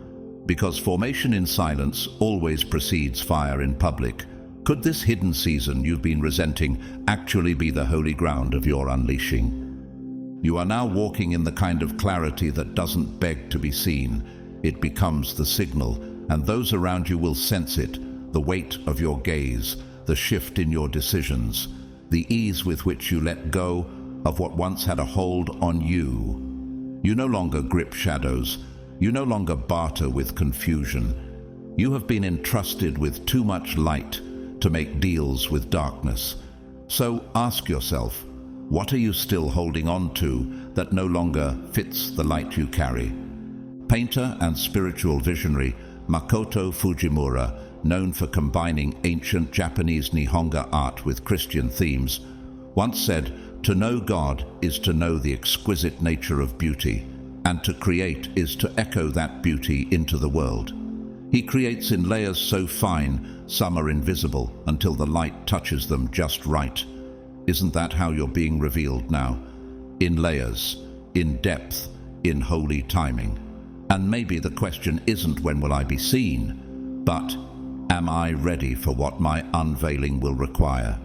because formation in silence always precedes fire in public. Could this hidden season you've been resenting actually be the holy ground of your unleashing? You are now walking in the kind of clarity that doesn't beg to be seen. It becomes the signal, and those around you will sense it, the weight of your gaze, the shift in your decisions, the ease with which you let go of what once had a hold on you. You no longer grip shadows. You no longer barter with confusion. You have been entrusted with too much light to make deals with darkness. So ask yourself, what are you still holding on to that no longer fits the light you carry? Painter and spiritual visionary Makoto Fujimura, known for combining ancient Japanese Nihonga art with Christian themes, once said, "To know God is to know the exquisite nature of beauty, and to create is to echo that beauty into the world." He creates in layers so fine, some are invisible until the light touches them just right. Isn't that how you're being revealed now? In layers, in depth, in holy timing. And maybe the question isn't when will I be seen, but am I ready for what my unveiling will require?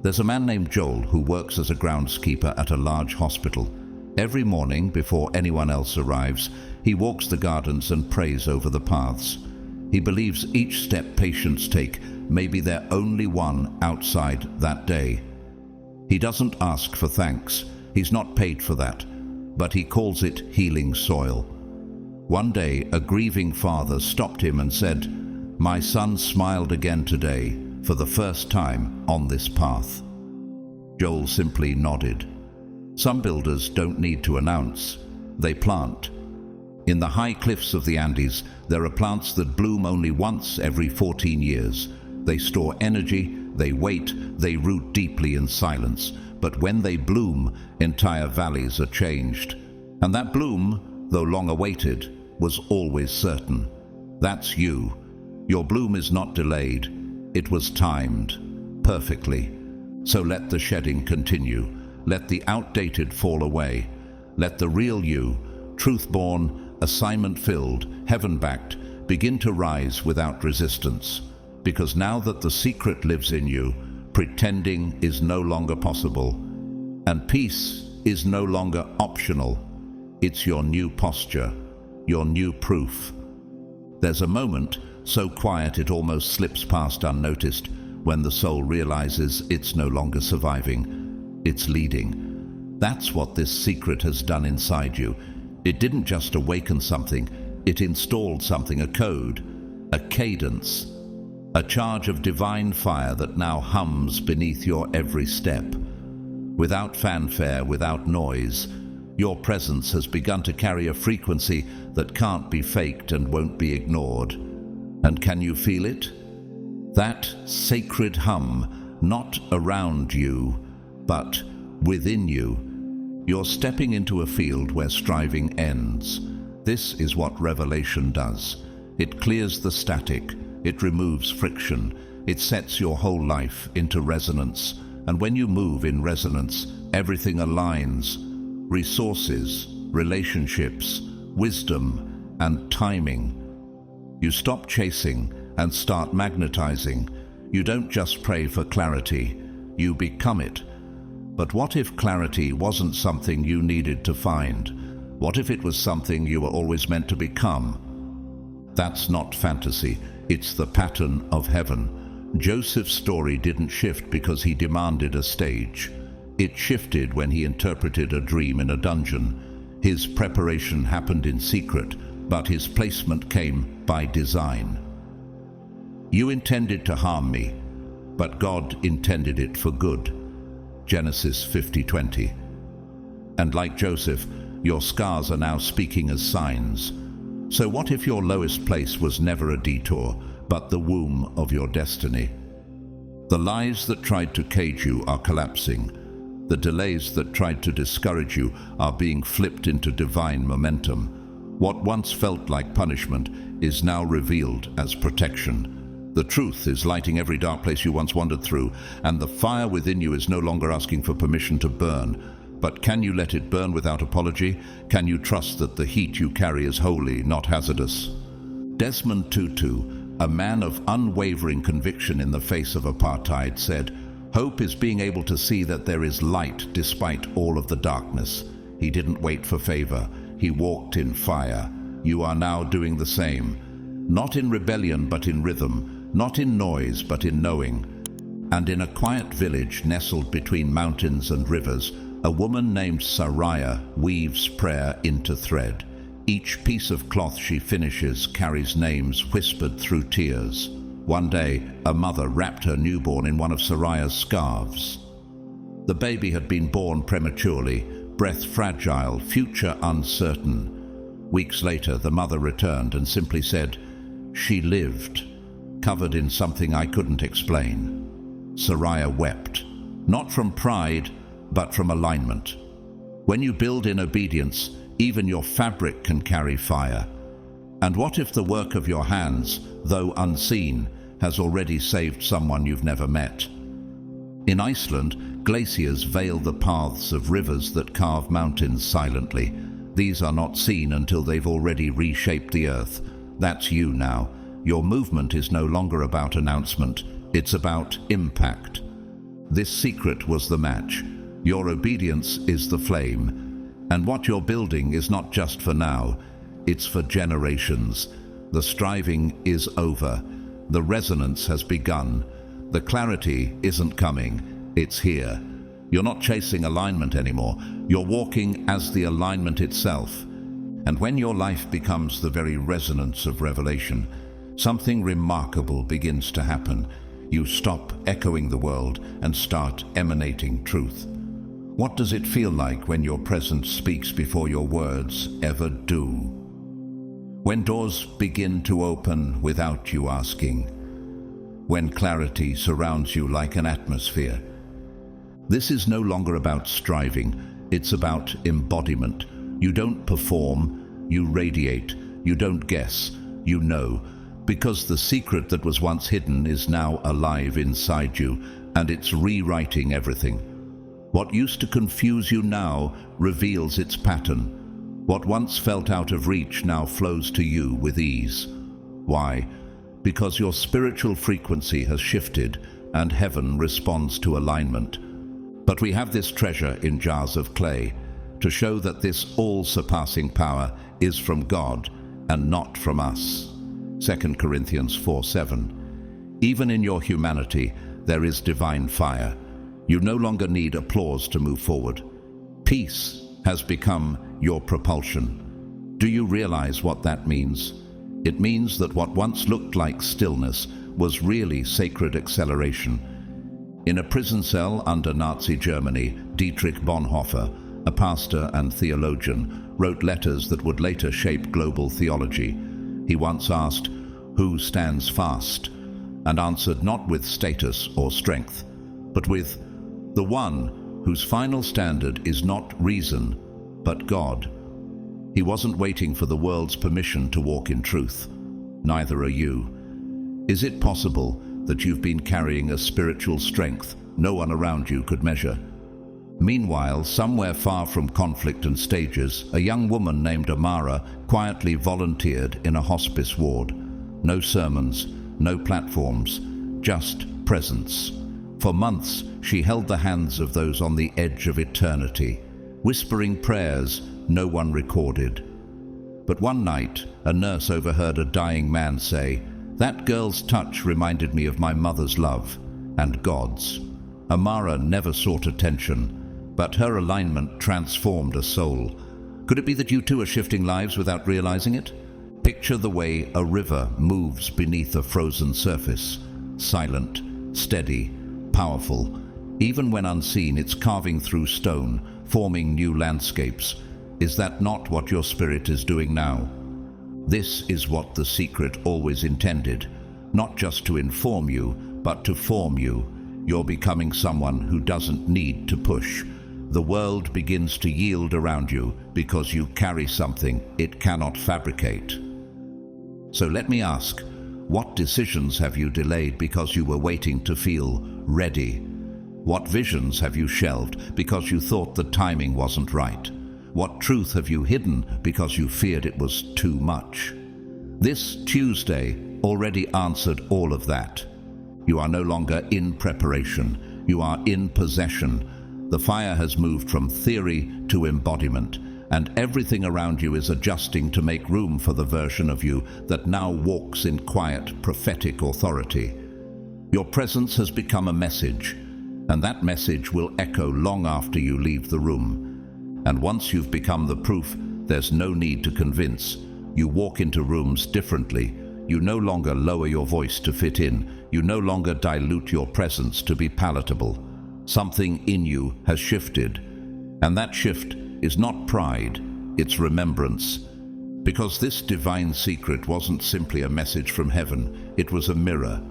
There's a man named Joel who works as a groundskeeper at a large hospital. Every morning, before anyone else arrives, he walks the gardens and prays over the paths. He believes each step patients take may be their only one outside that day. He doesn't ask for thanks. He's not paid for that, but he calls it healing soil. One day, a grieving father stopped him and said, "My son smiled again today, for the first time on this path." Joel simply nodded. Some builders don't need to announce, they plant. In the high cliffs of the Andes, there are plants that bloom only once every 14 years. They store energy, they wait, they root deeply in silence. But when they bloom, entire valleys are changed. And that bloom, though long awaited, was always certain. That's you. Your bloom is not delayed. It was timed perfectly. So let the shedding continue. Let the outdated fall away. Let the real you, truth-born, assignment-filled, heaven-backed, begin to rise without resistance. Because now that the secret lives in you, pretending is no longer possible. And peace is no longer optional. It's your new posture, your new proof. There's a moment so quiet it almost slips past unnoticed when the soul realizes it's no longer surviving, it's leading. That's what this secret has done inside you. It didn't just awaken something, it installed something, a code, a cadence, a charge of divine fire that now hums beneath your every step. Without fanfare, without noise, your presence has begun to carry a frequency that can't be faked and won't be ignored. And can you feel it? That sacred hum, not around you, but within you. You're stepping into a field where striving ends. This is what revelation does. It clears the static, it removes friction, it sets your whole life into resonance. And when you move in resonance, everything aligns. Resources, relationships, wisdom, and timing. You stop chasing and start magnetizing. You don't just pray for clarity, you become it. But what if clarity wasn't something you needed to find? What if it was something you were always meant to become? That's not fantasy, it's the pattern of heaven. Joseph's story didn't shift because he demanded a stage. It shifted when he interpreted a dream in a dungeon. His preparation happened in secret, but his placement came by design. You intended to harm me, but God intended it for good. Genesis 50:20. And like Joseph, your scars are now speaking as signs. So what if your lowest place was never a detour, but the womb of your destiny? The lies that tried to cage you are collapsing. The delays that tried to discourage you are being flipped into divine momentum. What once felt like punishment is now revealed as protection. The truth is lighting every dark place you once wandered through, and the fire within you is no longer asking for permission to burn. But can you let it burn without apology? Can you trust that the heat you carry is holy, not hazardous? Desmond Tutu, a man of unwavering conviction in the face of apartheid, said, "Hope is being able to see that there is light despite all of the darkness." He didn't wait for favor. He walked in fire. You are now doing the same. Not in rebellion, but in rhythm. Not in noise, but in knowing. And in a quiet village nestled between mountains and rivers, a woman named Sariah weaves prayer into thread. Each piece of cloth she finishes carries names whispered through tears. One day, a mother wrapped her newborn in one of Sariah's scarves. The baby had been born prematurely, breath fragile, future uncertain. Weeks later, the mother returned and simply said, "She lived, covered in something I couldn't explain." Sariah wept, not from pride, but from alignment. When you build in obedience, even your fabric can carry fire. And what if the work of your hands, though unseen, has already saved someone you've never met? In Iceland, glaciers veil the paths of rivers that carve mountains silently. These are not seen until they've already reshaped the earth. That's you now. Your movement is no longer about announcement, it's about impact. This secret was the match. Your obedience is the flame. And what you're building is not just for now, it's for generations. The striving is over. The resonance has begun. The clarity isn't coming, it's here. You're not chasing alignment anymore, you're walking as the alignment itself. And when your life becomes the very resonance of revelation, something remarkable begins to happen. You stop echoing the world and start emanating truth. What does it feel like when your presence speaks before your words ever do? When doors begin to open without you asking. When clarity surrounds you like an atmosphere. This is no longer about striving, it's about embodiment. You don't perform, you radiate. You don't guess, you know. Because the secret that was once hidden is now alive inside you, and it's rewriting everything. What used to confuse you now reveals its pattern. What once felt out of reach now flows to you with ease. Why? Because your spiritual frequency has shifted, and heaven responds to alignment. But we have this treasure in jars of clay, to show that this all-surpassing power is from God and not from us. 2 Corinthians 4:7. Even in your humanity, there is divine fire. You no longer need applause to move forward. Peace has become your propulsion. Do you realize what that means? It means that what once looked like stillness was really sacred acceleration. In a prison cell under Nazi Germany, Dietrich Bonhoeffer, a pastor and theologian, wrote letters that would later shape global theology. He once asked, "Who stands fast?" and answered not with status or strength, but with the one whose final standard is not reason, but God. He wasn't waiting for the world's permission to walk in truth. Neither are you. Is it possible that you've been carrying a spiritual strength no one around you could measure? Meanwhile, somewhere far from conflict and stages, a young woman named Amara quietly volunteered in a hospice ward. No sermons, no platforms, just presence. For months, she held the hands of those on the edge of eternity, whispering prayers no one recorded. But one night, a nurse overheard a dying man say, "That girl's touch reminded me of my mother's love, and God's." Amara never sought attention, but her alignment transformed a soul. Could it be that you too are shifting lives without realizing it? Picture the way a river moves beneath a frozen surface, silent, steady, powerful. Even when unseen, it's carving through stone, forming new landscapes. Is that not what your spirit is doing now? This is what the secret always intended, not just to inform you, but to form you. You're becoming someone who doesn't need to push. The world begins to yield around you because you carry something it cannot fabricate. So let me ask, what decisions have you delayed because you were waiting to feel ready? What visions have you shelved because you thought the timing wasn't right? What truth have you hidden because you feared it was too much? This Tuesday already answered all of that. You are no longer in preparation. You are in possession. The fire has moved from theory to embodiment, and everything around you is adjusting to make room for the version of you that now walks in quiet, prophetic authority. Your presence has become a message, and that message will echo long after you leave the room. And once you've become the proof, there's no need to convince. You walk into rooms differently. You no longer lower your voice to fit in. You no longer dilute your presence to be palatable. Something in you has shifted, and that shift is not pride, it's remembrance. Because this divine secret wasn't simply a message from heaven, it was a mirror,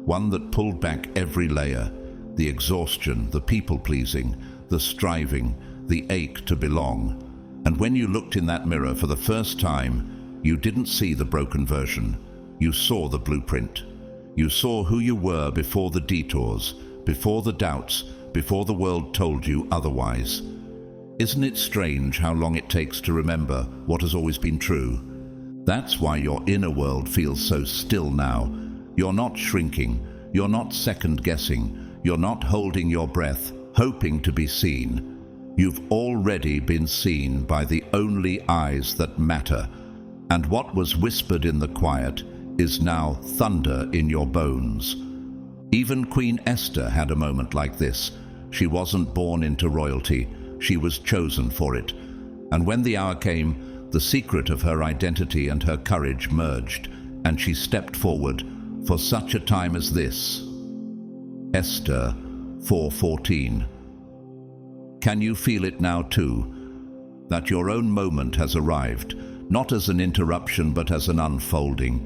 one that pulled back every layer, the exhaustion, the people-pleasing, the striving, the ache to belong. And when you looked in that mirror for the first time, you didn't see the broken version, you saw the blueprint. You saw who you were before the detours, before the doubts, before the world told you otherwise. Isn't it strange how long it takes to remember what has always been true? That's why your inner world feels so still now. You're not shrinking, you're not second-guessing, you're not holding your breath, hoping to be seen. You've already been seen by the only eyes that matter, and what was whispered in the quiet is now thunder in your bones. Even Queen Esther had a moment like this. She wasn't born into royalty, she was chosen for it. And when the hour came, the secret of her identity and her courage merged, and she stepped forward for such a time as this. Esther 4:14. Can you feel it now too? That your own moment has arrived, not as an interruption but as an unfolding.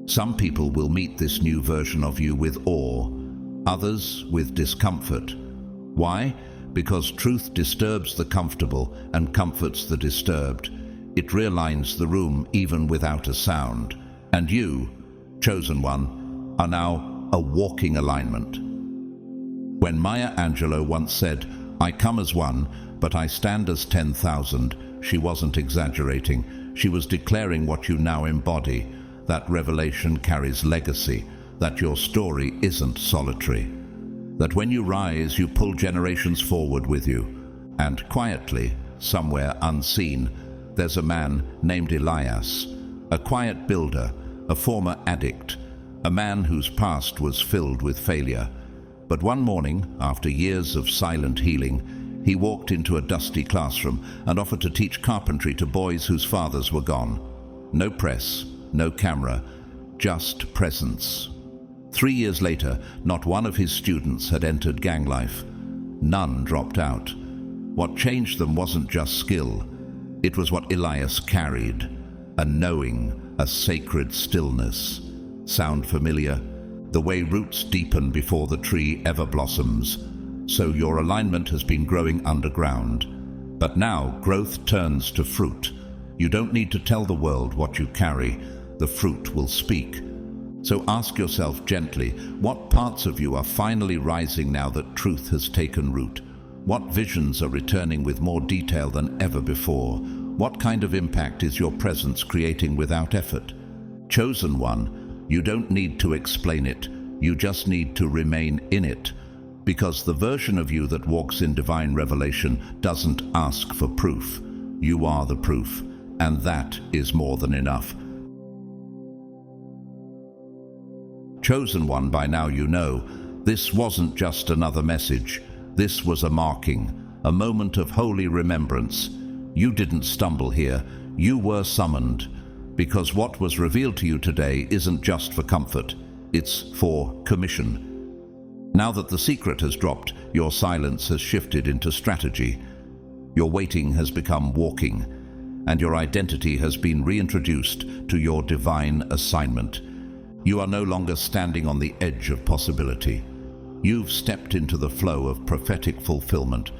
Some people will meet this new version of you with awe, others with discomfort. Why? Because truth disturbs the comfortable and comforts the disturbed. It realigns the room even without a sound. And you, chosen one, are now a walking alignment. When Maya Angelou once said, "I come as one, but I stand as 10,000, she wasn't exaggerating. She was declaring what you now embody. That revelation carries legacy, that your story isn't solitary. That when you rise, you pull generations forward with you. And quietly, somewhere unseen, there's a man named Elias, a quiet builder, a former addict, a man whose past was filled with failure. But one morning, after years of silent healing, he walked into a dusty classroom and offered to teach carpentry to boys whose fathers were gone. No press, no camera, just presence. 3 years later, not one of his students had entered gang life. None dropped out. What changed them wasn't just skill. It was what Elias carried, a knowing, a sacred stillness. Sound familiar? The way roots deepen before the tree ever blossoms. So your alignment has been growing underground. But now growth turns to fruit. You don't need to tell the world what you carry. The fruit will speak. So ask yourself gently, what parts of you are finally rising now that truth has taken root? What visions are returning with more detail than ever before? What kind of impact is your presence creating without effort? Chosen one, you don't need to explain it. You just need to remain in it. Because the version of you that walks in divine revelation doesn't ask for proof. You are the proof, and that is more than enough. Chosen one, by now you know, this wasn't just another message. This was a marking, a moment of holy remembrance. You didn't stumble here. You were summoned. Because what was revealed to you today isn't just for comfort. It's for commission. Now that the secret has dropped, your silence has shifted into strategy. Your waiting has become walking, and your identity has been reintroduced to your divine assignment. You are no longer standing on the edge of possibility. You've stepped into the flow of prophetic fulfillment.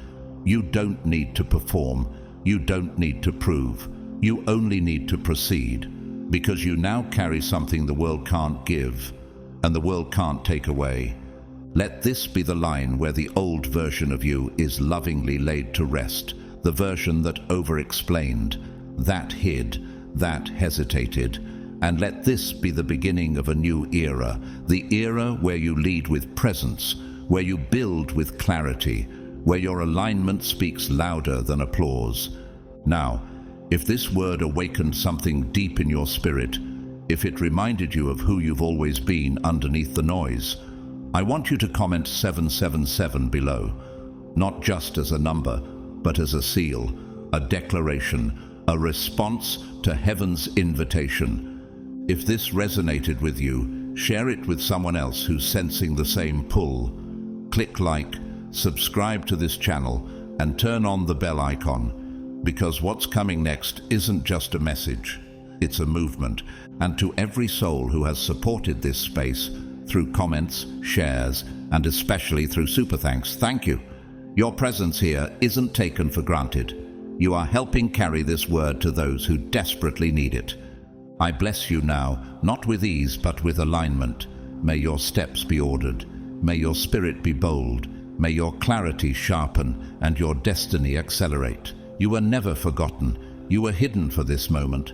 You don't need to perform. You don't need to prove. You only need to proceed, because you now carry something the world can't give, and the world can't take away. Let this be the line where the old version of you is lovingly laid to rest, the version that over-explained, that hid, that hesitated. And let this be the beginning of a new era, the era where you lead with presence, where you build with clarity, where your alignment speaks louder than applause. Now, if this word awakened something deep in your spirit, if it reminded you of who you've always been underneath the noise, I want you to comment 777 below, not just as a number, but as a seal, a declaration, a response to heaven's invitation. If this resonated with you, share it with someone else who's sensing the same pull. Click like, subscribe to this channel, and turn on the bell icon, because what's coming next isn't just a message, it's a movement. And to every soul who has supported this space, through comments, shares, and especially through super thanks, thank you. Your presence here isn't taken for granted. You are helping carry this word to those who desperately need it. I bless you now, not with ease, but with alignment. May your steps be ordered. May your spirit be bold. May your clarity sharpen and your destiny accelerate. You were never forgotten. You were hidden for this moment.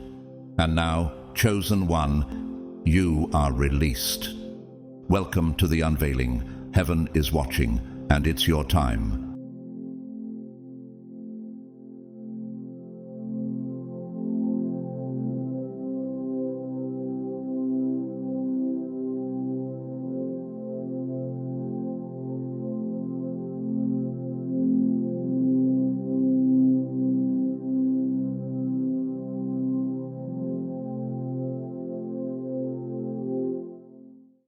And now, chosen one, you are released. Welcome to the unveiling. Heaven is watching, and it's your time.